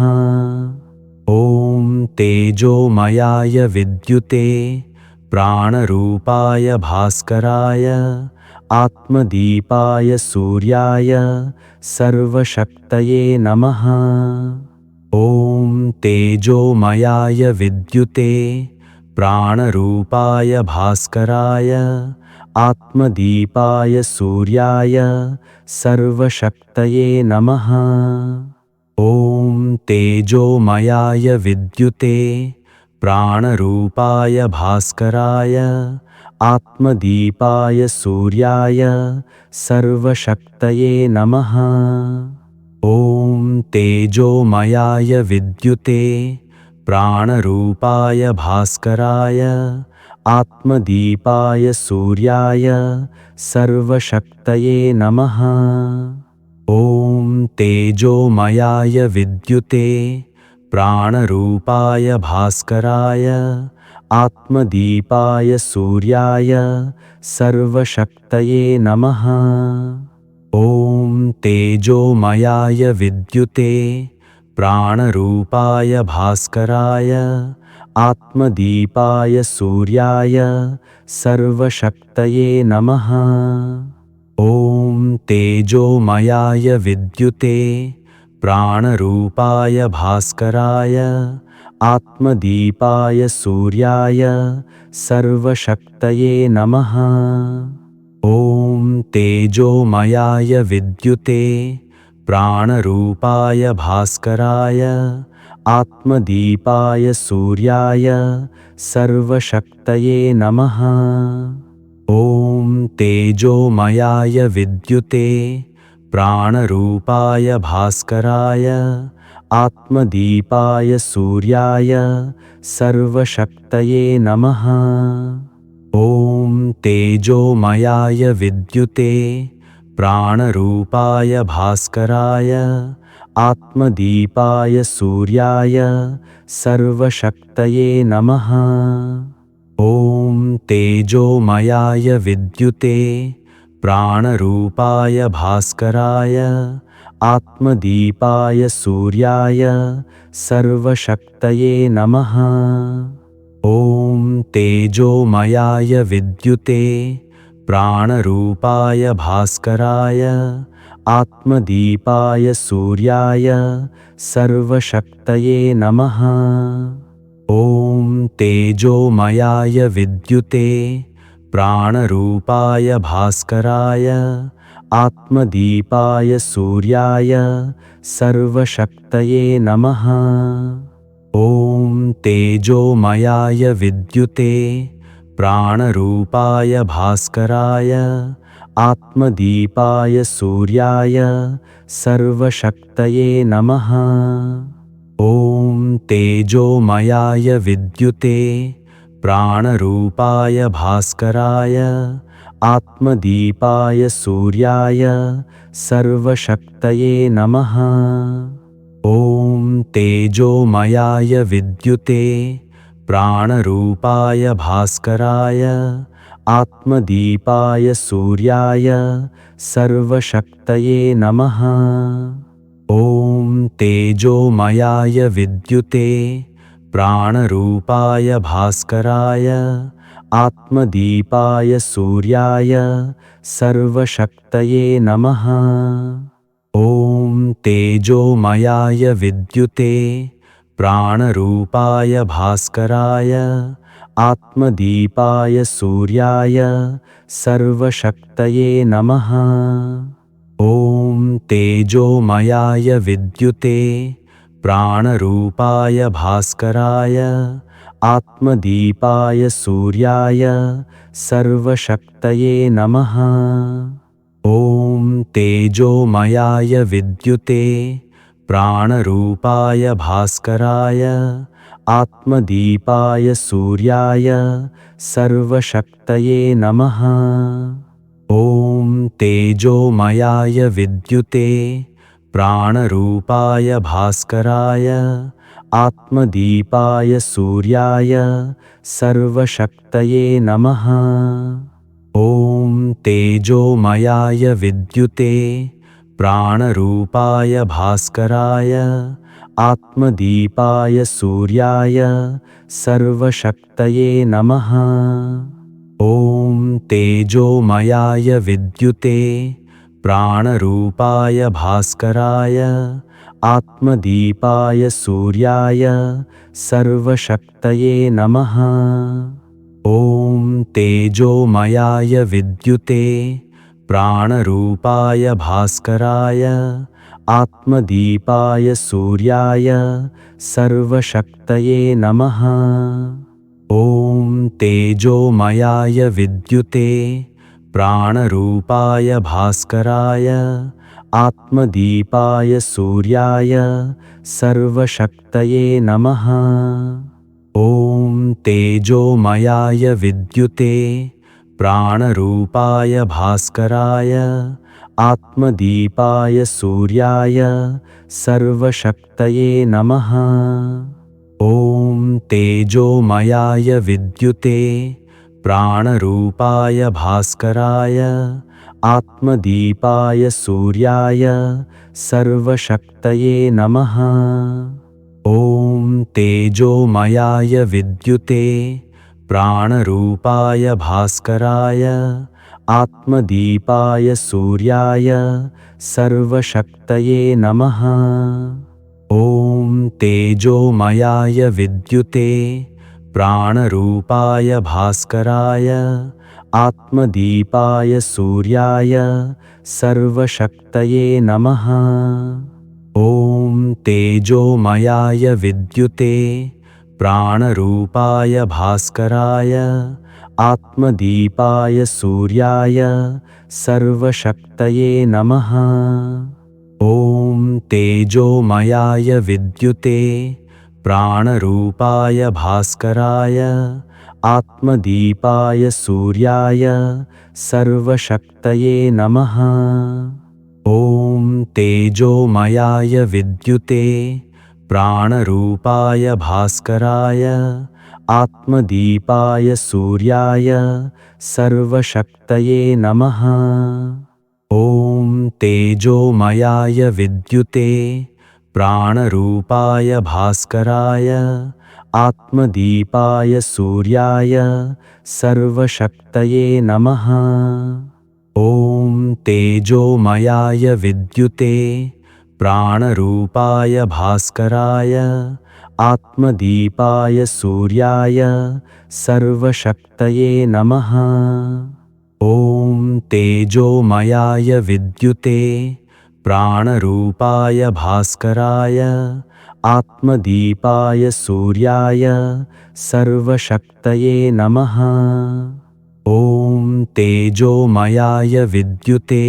ॐ तेजोमयाय विद्युते प्राणरूपाय भास्कराय आत्मदीपाय सूर्याय सर्वशक्तये नमः। ॐ तेजोमयाय विद्युते प्राणरूपाय भास्कराय आत्मदीपाय सूर्याय सर्वशक्तये नमः। ॐ तेजोमयाय विद्युते प्राणरूपाय भास्कराय आत्मदीपाय सूर्याय सर्वशक्तये नमः। ॐ तेजोमयाय विद्युते प्राणरूपाय भास्कराय आत्मदीपाय सूर्याय सर्वशक्तये नमः। ॐ तेजोमयाय विद्युते प्राणरूपाय भास्कराय आत्मदीपाय सूर्याय सर्वशक्तये नमः। ॐ तेजोमयाय विद्युते प्राणरूपाय भास्कराय आत्मदीपाय सूर्याय सर्वशक्तये नमः। ॐ तेजोमयाय विद्युते प्राणरूपाय भास्कराय आत्मदीपाय सूर्याय सर्वशक्तये नमः। ॐ तेजोमयाय विद्युते प्राणरूपाय भास्कराय आत्मदीपाय सूर्याय सर्वशक्तये नमः। ॐ तेजोमयाय विद्युते प्राणरूपाय भास्कराय आत्मदीपाय सूर्याय सर्वशक्तये नमः। ॐ तेजोमयाय विद्युते प्राणरूपाय भास्कराय आत्मदीपाय सूर्याय सर्वशक्तये नमः। ॐ तेजोमयाय विद्युते प्राणरूपाय भास्कराय आत्मदीपाय सूर्याय सर्वशक्तये नमः। ॐ तेजोमयाय विद्युते प्राणरूपाय भास्कराय आत्मदीपाय सूर्याय सर्वशक्तये नमः। ॐ तेजोमयाय विद्युते प्राणरूपाय भास्कराय आत्मदीपाय सूर्याय सर्वशक्तये नमः। ॐ तेजोमयाय विद्युते प्राणरूपाय भास्कराय आत्मदीपाय सूर्याय सर्वशक्तये नमः। ॐ तेजोमयाय विद्युते प्राणरूपाय भास्कराय आत्मदीपाय सूर्याय सर्वशक्तये नमः। ॐ तेजोमयाय विद्युते प्राणरूपाय भास्कराय आत्मदीपाय सूर्याय सर्वशक्तये नमः। ॐ तेजोमयाय विद्युते प्राणरूपाय भास्कराय आत्मदीपाय सूर्याय सर्वशक्तये नमः। ॐ तेजोमयाय विद्युते प्राणरूपाय भास्कराय आत्मदीपाय सूर्याय सर्वशक्तये नमः। ॐ तेजोमयाय विद्युते प्राणरूपाय भास्कराय आत्मदीपाय सूर्याय सर्वशक्तये नमः। ॐ तेजोमयाय विद्युते प्राणरूपाय भास्कराय आत्मदीपाय सूर्याय सर्वशक्तये नमः। ॐ तेजोमयाय विद्युते प्राणरूपाय भास्कराय आत्मदीपाय सूर्याय सर्वशक्तये नमः। ॐ तेजोमयाय विद्युते प्राणरूपाय भास्कराय आत्मदीपाय सूर्याय सर्वशक्तये नमः। ॐ तेजोमयाय विद्युते प्राणरूपाय भास्कराय आत्मदीपाय सूर्याय सर्वशक्तये नमः। ॐ तेजोमयाय विद्युते प्राणरूपाय भास्कराय आत्मदीपाय सूर्याय सर्वशक्तये नमः। ॐ तेजोमयाय विद्युते प्राणरूपाय भास्कराय आत्मदीपाय सूर्याय सर्वशक्तये नमः। ॐ तेजोमयाय विद्युते प्राणरूपाय भास्कराय आत्मदीपाय सूर्याय सर्वशक्तये नमः। ॐ तेजोमयाय विद्युते प्राणरूपाय भास्कराय आत्मदीपाय सूर्याय सर्वशक्तये नमः। ॐ तेजोमयाय विद्युते प्राणरूपाय भास्कराय आत्मदीपाय सूर्याय सर्वशक्तये नमः। ॐ तेजोमयाय विद्युते प्राणरूपाय भास्कराय आत्मदीपाय सूर्याय सर्वशक्तये नमः। ॐ तेजोमयाय विद्युते प्राणरूपाय भास्कराय आत्मदीपाय सूर्याय सर्वशक्तये नमः। ॐ तेजोमयाय विद्युते प्राणरूपाय भास्कराय आत्मदीपाय सूर्याय सर्वशक्तये नमः। ॐ तेजोमयाय विद्युते प्राणरूपाय भास्कराय आत्मदीपाय सूर्याय सर्वशक्तये नमः। ॐ तेजोमयाय विद्युते प्राणरूपाय भास्कराय आत्मदीपाय सूर्याय सर्वशक्तये नमः। ॐ तेजोमयाय विद्युते प्राणरूपाय भास्कराय आत्मदीपाय सूर्याय सर्वशक्तये नमः। ॐ तेजोमयाय विद्युते प्राणरूपाय भास्कराय आत्मदीपाय सूर्याय सर्वशक्तये नमः। ॐ तेजोमयाय विद्युते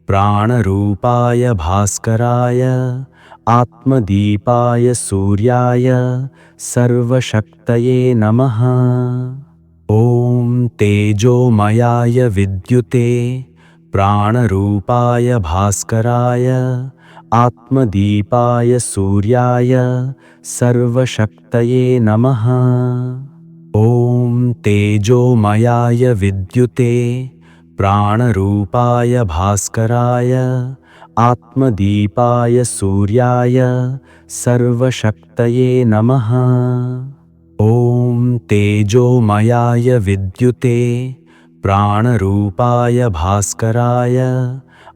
प्राणरूपाय भास्कराय आत्मदीपाय सूर्याय सर्वशक्तये नमः। ॐ तेजोमयाय विद्युते प्राणरूपाय भास्कराय आत्मदीपाय सूर्याय सर्वशक्तये नमः। ॐ तेजोमयाय विद्युते प्राणरूपाय भास्कराय आत्मदीपाय सूर्याय सर्वशक्तये नमः। ॐ तेजोमयाय विद्युते प्राणरूपाय भास्कराय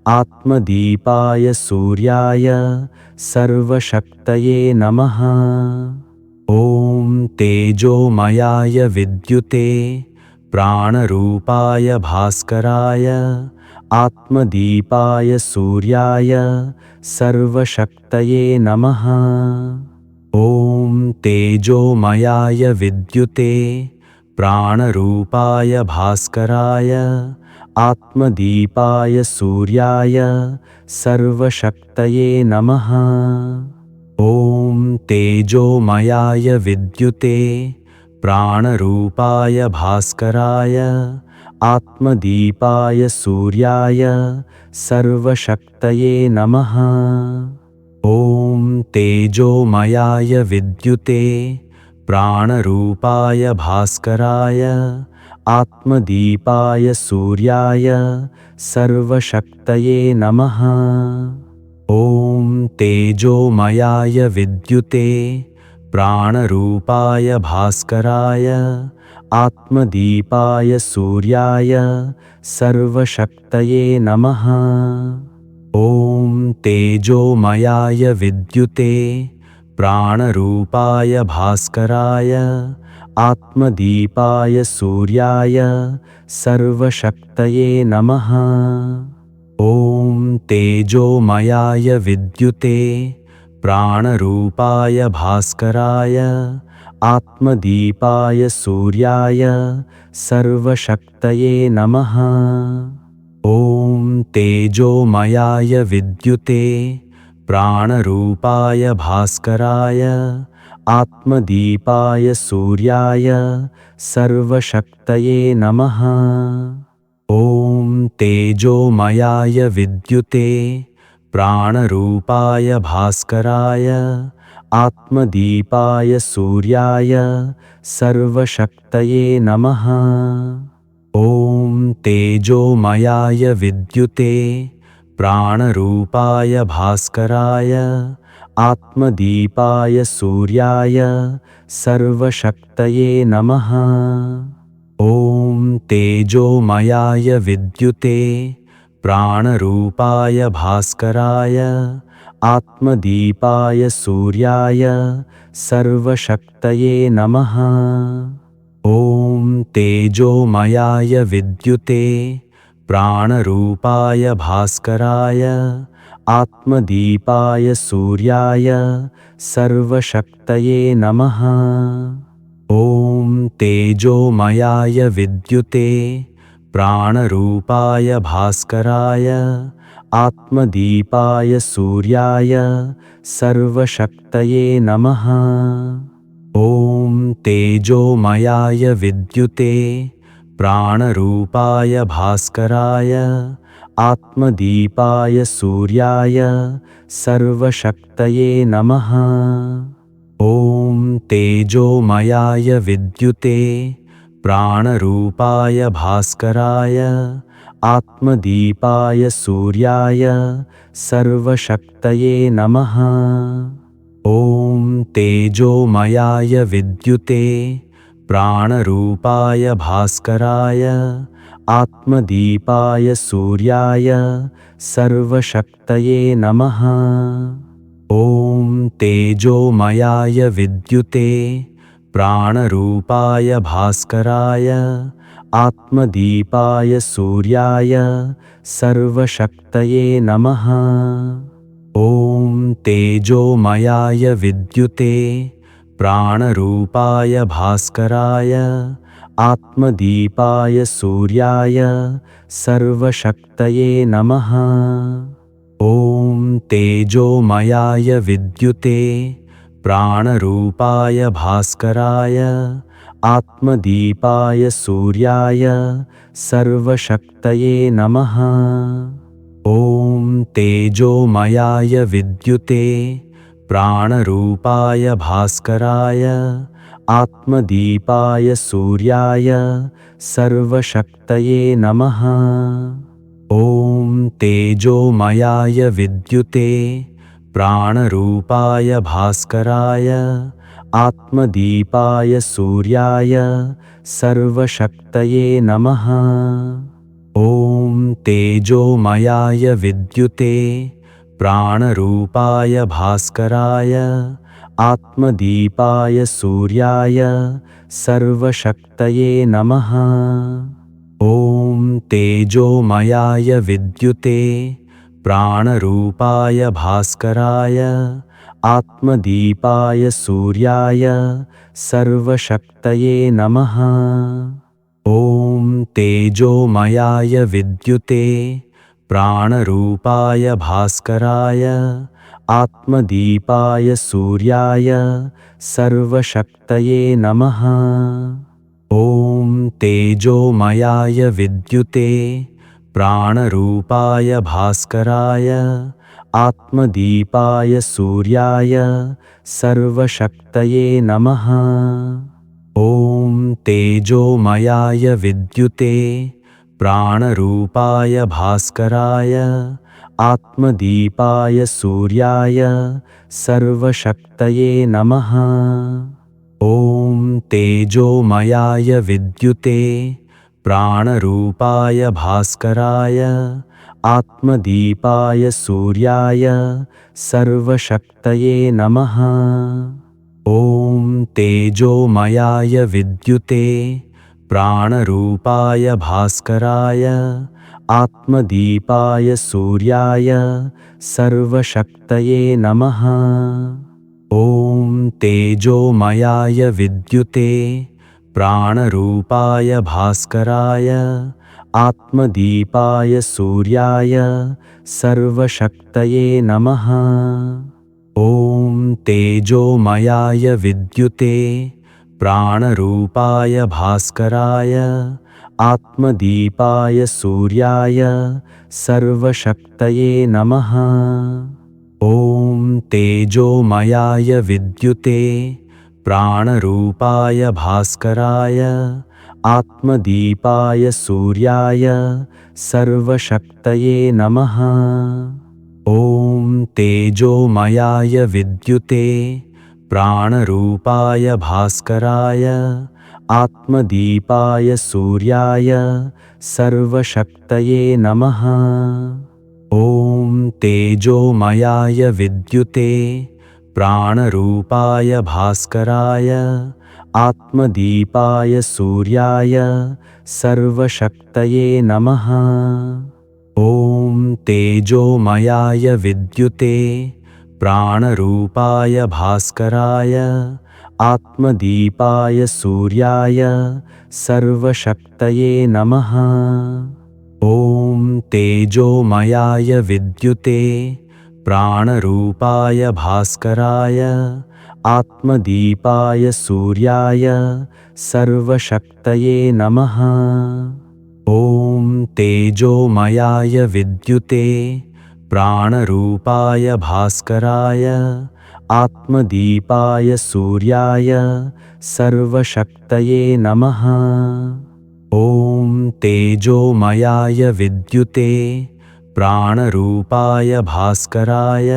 आत्मदीपाय सूर्याय सर्वशक्तये नमः। ॐ तेजोमयाय विद्युते प्राणरूपाय भास्कराय आत्मदीपाय सूर्याय सर्वशक्तये नमः। ॐ तेजोमयाय विद्युते प्राणरूपाय भास्कराय आत्मदीपाय सूर्याय सर्वशक्तये नमः। ॐ तेजोमयाय विद्युते प्राणरूपाय भास्कराय आत्मदीपाय सूर्याय सर्वशक्तये नमः। ॐ तेजोमयाय विद्युते प्राणरूपाय भास्कराय आत्मदीपाय सूर्याय सर्वशक्तये नमः। ॐ तेजोमयाय विद्युते प्राणरूपाय भास्कराय आत्मदीपाय सूर्याय सर्वशक्तये नमः। ॐ तेजोमयाय विद्युते प्राणरूपाय भास्कराय आत्मदीपाय सूर्याय सर्वशक्तये नमः। ॐ तेजोमयाय विद्युते प्राणरूपाय भास्कराय आत्मदीपाय सूर्याय सर्वशक्तये नमः। ॐ तेजोमयाय विद्युते प्राणरूपाय भास्कराय आत्मदीपाय सूर्याय सर्वशक्तये नमः। ॐ तेजोमयाय विद्युते प्राणरूपाय भास्कराय आत्मदीपाय सूर्याय सर्वशक्तये नमः। ॐ तेजोमयाय विद्युते प्राणरूपाय भास्कराय आत्मदीपाय सूर्याय सर्वशक्तये नमः। ॐ तेजोमयाय विद्युते प्राणरूपाय भास्कराय आत्मदीपाय सूर्याय सर्वशक्तये नमः। ॐ तेजोमयाय विद्युते प्राणरूपाय भास्कराय आत्मदीपाय सूर्याय सर्वशक्तये नमः। ॐ तेजोमयाय विद्युते प्राणरूपाय भास्कराय आत्मदीपाय सूर्याय सर्वशक्तये नमः। ॐ तेजोमयाय विद्युते प्राणरूपाय भास्कराय आत्मदीपाय सूर्याय सर्वशक्तये नमः। ॐ तेजोमयाय विद्युते प्राणरूपाय भास्कराय आत्मदीपाय सूर्याय सर्वशक्तये नमः। ॐ तेजोमयाय विद्युते प्राणरूपाय भास्कराय आत्मदीपाय सूर्याय सर्वशक्तये नमः। ॐ तेजोमयाय विद्युते प्राणरूपाय भास्कराय आत्मदीपाय सूर्याय सर्वशक्तये नमः। ॐ तेजोमयाय विद्युते प्राणरूपाय भास्कराय आत्मदीपाय सूर्याय सर्वशक्तये नमः। ॐ तेजोमयाय विद्युते प्राणरूपाय भास्कराय आत्मदीपाय सूर्याय सर्वशक्तये नमः। ॐ तेजोमयाय विद्युते प्राणरूपाय भास्कराय आत्मदीपाय सूर्याय सर्वशक्तये नमः। ॐ तेजोमयाय विद्युते प्राणरूपाय भास्कराय आत्मदीपाय सूर्याय सर्वशक्तये नमः। ॐ तेजोमयाय विद्युते प्राणरूपाय भास्कराय आत्मदीपाय सूर्याय सर्वशक्तये नमः। ॐ तेजोमयाय विद्युते प्राणरूपाय भास्कराय आत्मदीपाय सूर्याय सर्वशक्तये नमः। ॐ तेजोमयाय विद्युते प्राणरूपाय भास्कराय आत्मदीपाय सूर्याय सर्वशक्तये नमः। ॐ तेजोमयाय विद्युते प्राणरूपाय भास्कराय आत्मदीपाय सूर्याय सर्वशक्तये नमः। ॐ तेजोमयाय विद्युते प्राणरूपाय भास्कराय आत्मदीपाय सूर्याय सर्वशक्तये नमः। ॐ तेजोमयाय विद्युते प्राणरूपाय भास्कराय आत्मदीपाय सूर्याय सर्वशक्तये नमः। ॐ तेजोमयाय विद्युते प्राणरूपाय भास्कराय आत्मदीपाय सूर्याय सर्वशक्तये नमः। ॐ तेजोमयाय विद्युते प्राणरूपाय भास्कराय आत्मदीपाय सूर्याय सर्वशक्तये नमः। ॐ तेजोमयाय विद्युते प्राणरूपाय भास्कराय आत्मदीपाय सूर्याय सर्वशक्तये नमः। ॐ तेजोमयाय विद्युते प्राणरूपाय भास्कराय आत्मदीपाय सूर्याय सर्वशक्तये नमः। ॐ तेजोमयाय विद्युते प्राणरूपाय भास्कराय आत्मदीपाय सूर्याय सर्वशक्तये नमः। ॐ तेजोमयाय विद्युते प्राणरूपाय भास्कराय आत्मदीपाय सूर्याय सर्वशक्तये नमः। ॐ तेजोमयाय विद्युते प्राणरूपाय भास्कराय आत्मदीपाय सूर्याय सर्वशक्तये नमः। ॐ तेजोमयाय विद्युते प्राणरूपाय भास्कराय आत्मदीपाय सूर्याय सर्वशक्तये नमः। ॐ तेजोमयाय विद्युते प्राणरूपाय भास्कराय आत्मदीपाय सूर्याय सर्वशक्तये नमः। ॐ तेजोमयाय विद्युते प्राणरूपाय भास्कराय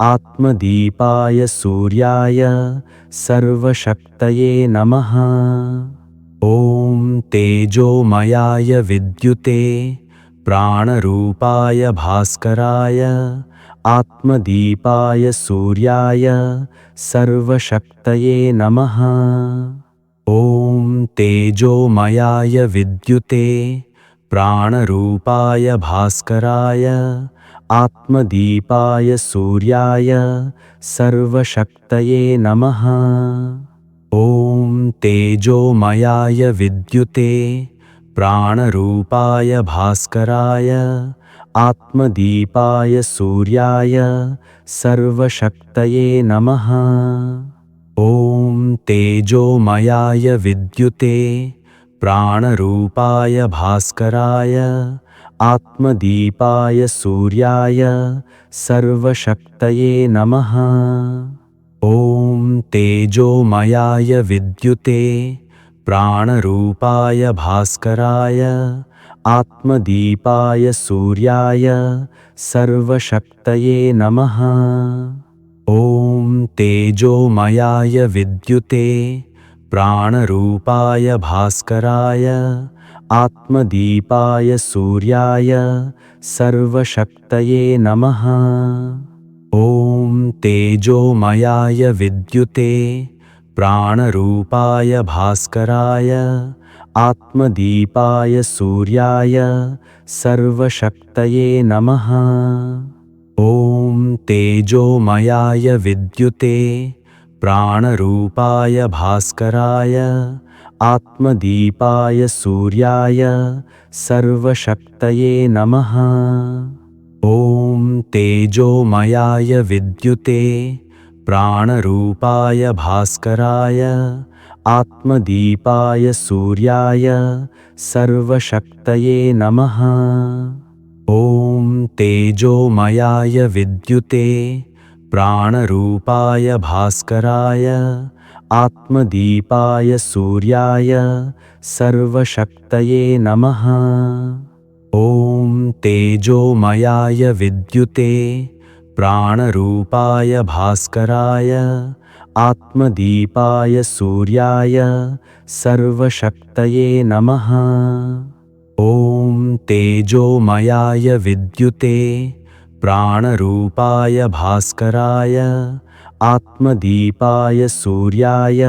आत्मदीपाय सूर्याय सर्वशक्तये नमः। ॐ तेजोमयाय विद्युते प्राणरूपाय भास्कराय आत्मदीपाय सूर्याय सर्वशक्तये नमः। ॐ तेजोमयाय विद्युते प्राणरूपाय भास्कराय आत्मदीपाय सूर्याय सर्वशक्तये नमः। ॐ तेजोमयाय विद्युते प्राणरूपाय भास्कराय आत्मदीपाय सूर्याय सर्वशक्तये नमः। ॐ तेजोमयाय विद्युते प्राणरूपाय भास्कराय आत्मदीपाय सूर्याय सर्वशक्तये नमः। ॐ तेजोमयाय विद्युते प्राणरूपाय भास्कराय आत्मदीपाय सूर्याय सर्वशक्तये नमः। ॐ तेजोमयाय विद्युते प्राणरूपाय भास्कराय आत्मदीपाय सूर्याय सर्वशक्तये नमः। ॐ तेजोमयाय विद्युते प्राणरूपाय भास्कराय आत्मदीपाय सूर्याय सर्वशक्तये नमः। ॐ तेजोमयाय विद्युते प्राणरूपाय भास्कराय आत्मदीपाय सूर्याय सर्वशक्तये नमः। ॐ तेजोमयाय विद्युते प्राणरूपाय भास्कराय आत्मदीपाय सूर्याय सर्वशक्तये नमः। ॐ तेजोमयाय विद्युते प्राणरूपाय भास्कराय आत्मदीपाय सूर्याय सर्वशक्तये नमः। ॐ तेजोमयाय विद्युते प्राणरूपाय भास्कराय आत्मदीपाय सूर्याय सर्वशक्तये नमः। ॐ तेजोमयाय विद्युते प्राणरूपाय भास्कराय आत्मदीपाय सूर्याय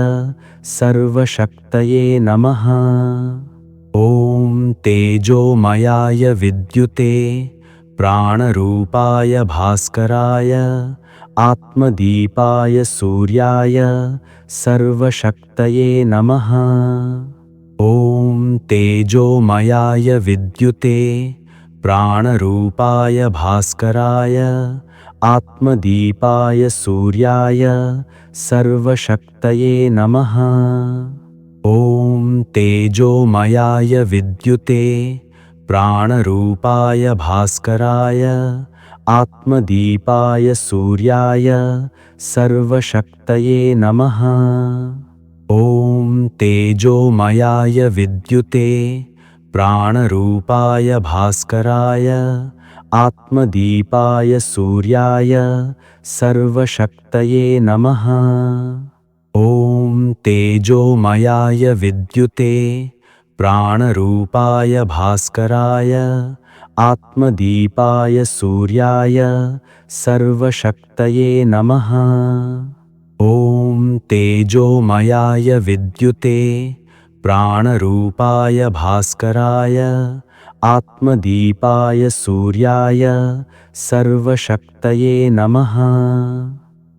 सर्वशक्तये नमः। ॐ तेजोमयाय विद्युते प्राणरूपाय भास्कराय आत्मदीपाय सूर्याय सर्वशक्तये नमः। ॐ तेजोमयाय विद्युते प्राणरूपाय भास्कराय आत्मदीपाय सूर्याय सर्वशक्तये नमः। ॐ तेजोमयाय विद्युते प्राणरूपाय भास्कराय आत्मदीपाय सूर्याय सर्वशक्तये नमः। ॐ तेजोमयाय विद्युते प्राणरूपाय भास्कराय आत्मदीपाय सूर्याय सर्वशक्तये नमः। ॐ तेजोमयाय विद्युते प्राणरूपाय भास्कराय आत्मदीपाय सूर्याय सर्वशक्तये नमः। ॐ तेजोमयाय विद्युते प्राणरूपाय भास्कराय आत्मदीपाय सूर्याय सर्वशक्तये नमः।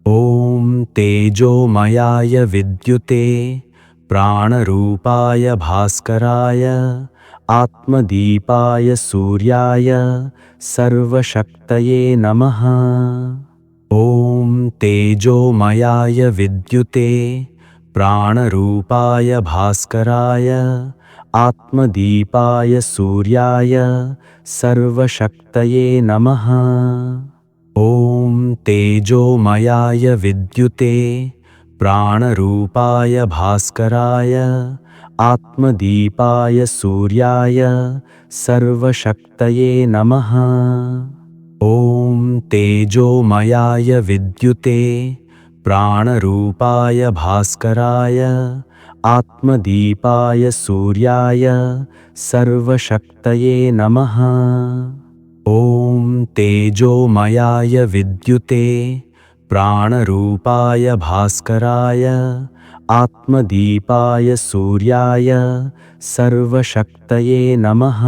ॐ तेजोमयाय विद्युते प्राणरूपाय भास्कराय आत्मदीपाय सूर्याय सर्वशक्तये नमः। ॐ तेजोमयाय विद्युते प्राणरूपाय भास्कराय आत्मदीपाय सूर्याय सर्वशक्तये नमः। ॐ तेजोमयाय विद्युते प्राणरूपाय भास्कराय आत्मदीपाय सूर्याय सर्वशक्तये नमः। ॐ तेजोमयाय विद्युते प्राणरूपाय भास्कराय आत्मदीपाय सूर्याय सर्वशक्तये नमः। ॐ तेजोमयाय विद्युते प्राणरूपाय भास्कराय आत्मदीपाय सूर्याय सर्वशक्तये नमः।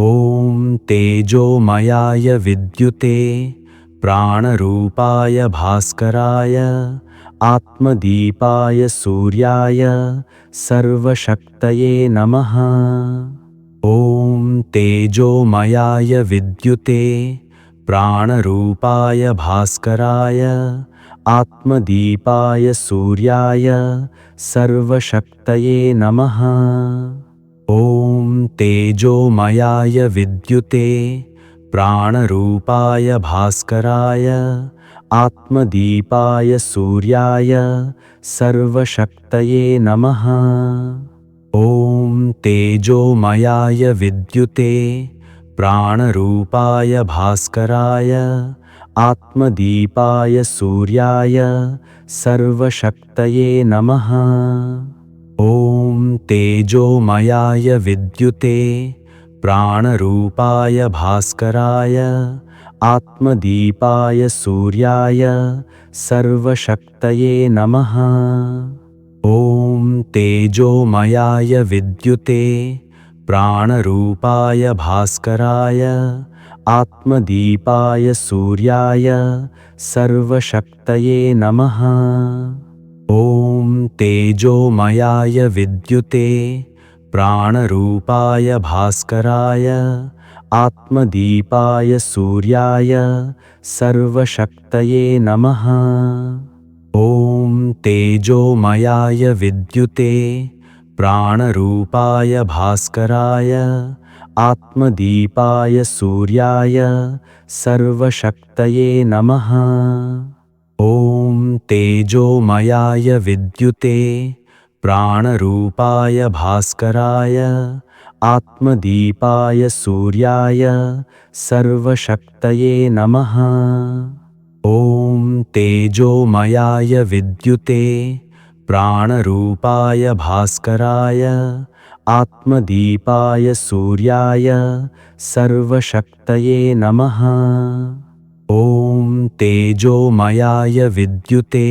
ॐ तेजोमयाय विद्युते प्राणरूपाय भास्कराय आत्मदीपाय सूर्याय सर्वशक्तये नमः। ॐ तेजोमयाय विद्युते प्राणरूपाय भास्कराय आत्मदीपाय सूर्याय सर्वशक्तये नमः। ॐ तेजोमयाय विद्युते प्राणरूपाय भास्कराय आत्मदीपाय सूर्याय सर्वशक्तये नमः। ॐ तेजोमयाय विद्युते प्राणरूपाय भास्कराय आत्मदीपाय सूर्याय सर्वशक्तये नमः। ॐ तेजोमयाय विद्युते प्राणरूपाय भास्कराय आत्मदीपाय सूर्याय सर्वशक्तये नमः। ॐ तेजोमयाय विद्युते प्राणरूपाय भास्कराय आत्मदीपाय सूर्याय सर्वशक्तये नमः। ॐ तेजोमयाय विद्युते प्राणरूपाय भास्कराय आत्मदीपाय सूर्याय सर्वशक्तये नमः। ॐ तेजोमयाय विद्युते प्राणरूपाय भास्कराय आत्मदीपाय सूर्याय सर्वशक्तये नमः। ॐ तेजोमयाय विद्युते प्राणरूपाय भास्कराय आत्मदीपाय सूर्याय सर्वशक्तये नमः। ॐ तेजोमयाय विद्युते प्राणरूपाय भास्कराय आत्मदीपाय सूर्याय सर्वशक्तये नमः। ॐ तेजोमयाय विद्युते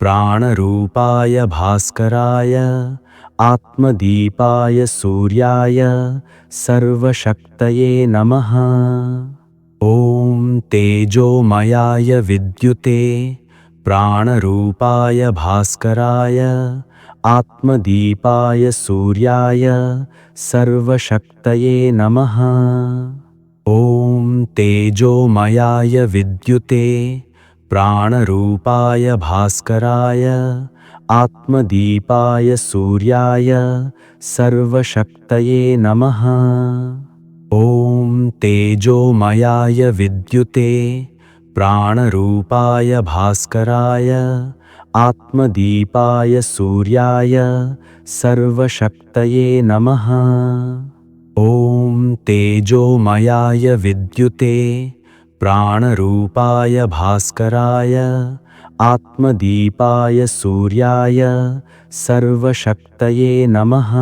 प्राणरूपाय भास्कराय आत्मदीपाय सूर्याय सर्वशक्तये नमः। ॐ तेजोमयाय विद्युते प्राणरूपाय भास्कराय आत्मदीपाय सूर्याय सर्वशक्तये नमः। ॐ तेजोमयाय विद्युते प्राणरूपाय भास्कराय आत्मदीपाय सूर्याय सर्वशक्तये नमः। ॐ तेजोमयाय विद्युते प्राणरूपाय भास्कराय आत्मदीपाय सूर्याय सर्वशक्तये नमः। ॐ तेजोमयाय विद्युते प्राणरूपाय भास्कराय आत्मदीपाय सूर्याय सर्वशक्तये नमः।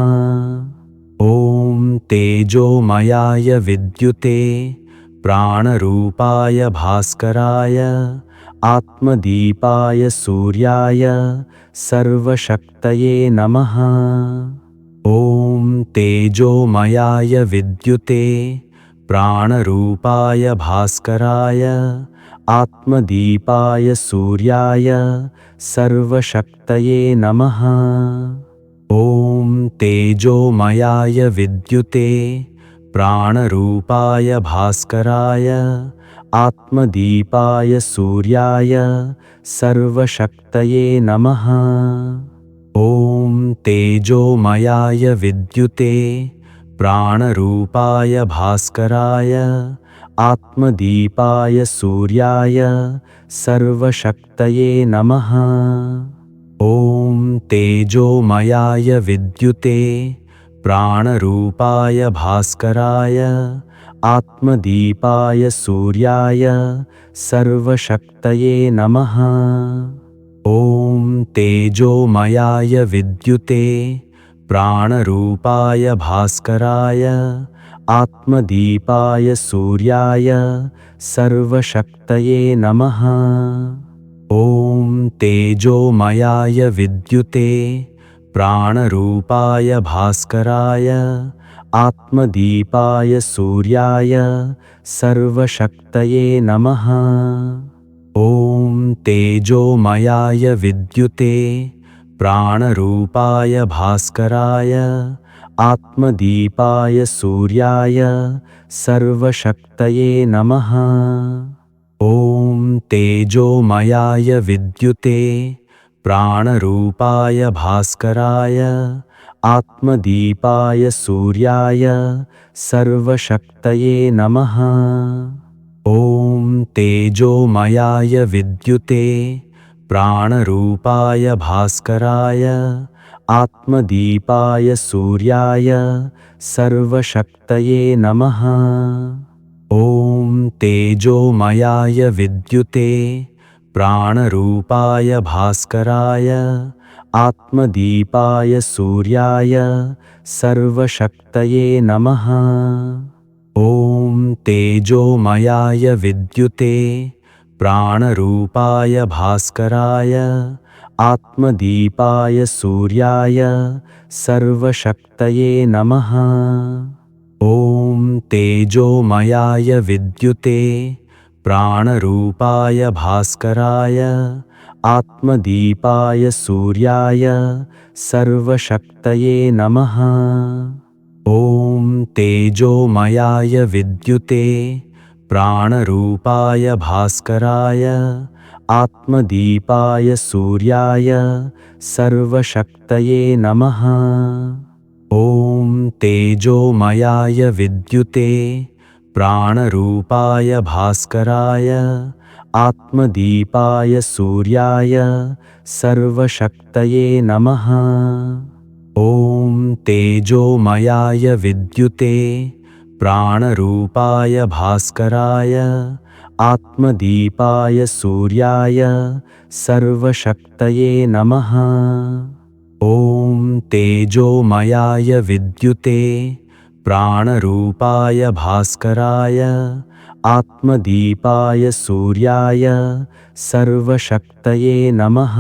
ॐ तेजोमयाय विद्युते प्राणरूपाय भास्कराय आत्मदीपाय सूर्याय सर्वशक्तये नमः। ॐ तेजोमयाय विद्युते प्राणरूपाय भास्कराय आत्मदीपाय सूर्याय सर्वशक्तये नमः। ॐ तेजोमयाय विद्युते प्राणरूपाय भास्कराय आत्मदीपाय सूर्याय सर्वशक्तये नमः। ॐ तेजोमयाय विद्युते प्राणरूपाय भास्कराय आत्मदीपाय सूर्याय सर्वशक्तये नमः। ॐ तेजोमयाय विद्युते प्राणरूपाय भास्कराय आत्मदीपाय सूर्याय सर्वशक्तये नमः। ॐ तेजोमयाय विद्युते प्राणरूपाय भास्कराय आत्मदीपाय सूर्याय सर्वशक्तये नमः। ॐ तेजोमयाय विद्युते प्राणरूपाय भास्कराय आत्मदीपाय सूर्याय सर्वशक्तये नमः। ॐ तेजोमयाय विद्युते प्राणरूपाय भास्कराय आत्मदीपाय सूर्याय सर्वशक्तये नमः। ॐ तेजोमयाय विद्युते प्राणरूपाय भास्कराय आत्मदीपाय सूर्याय सर्वशक्तये नमः। ॐ तेजोमयाय विद्युते प्राणरूपाय भास्कराय आत्मदीपाय सूर्याय सर्वशक्तये नमः। ॐ तेजोमयाय विद्युते प्राणरूपाय भास्कराय आत्मदीपाय सूर्याय सर्वशक्तये नमः। ॐ तेजोमयाय विद्युते प्राणरूपाय भास्कराय आत्मदीपाय सूर्याय सर्वशक्तये नमः। ॐ तेजोमयाय विद्युते प्राणरूपाय भास्कराय आत्मदीपाय सूर्याय सर्वशक्तये नमः। ॐ तेजोमयाय विद्युते प्राणरूपाय भास्कराय आत्मदीपाय सूर्याय सर्वशक्तये नमः। ॐ तेजोमयाय विद्युते प्राणरूपाय भास्कराय आत्मदीपाय सूर्याय सर्वशक्तये नमः। ॐ तेजोमयाय विद्युते प्राणरूपाय भास्कराय आत्मदीपाय सूर्याय सर्वशक्तये नमः। ॐ तेजोमयाय विद्युते प्राणरूपाय भास्कराय आत्मदीपाय सूर्याय सर्वशक्तये नमः।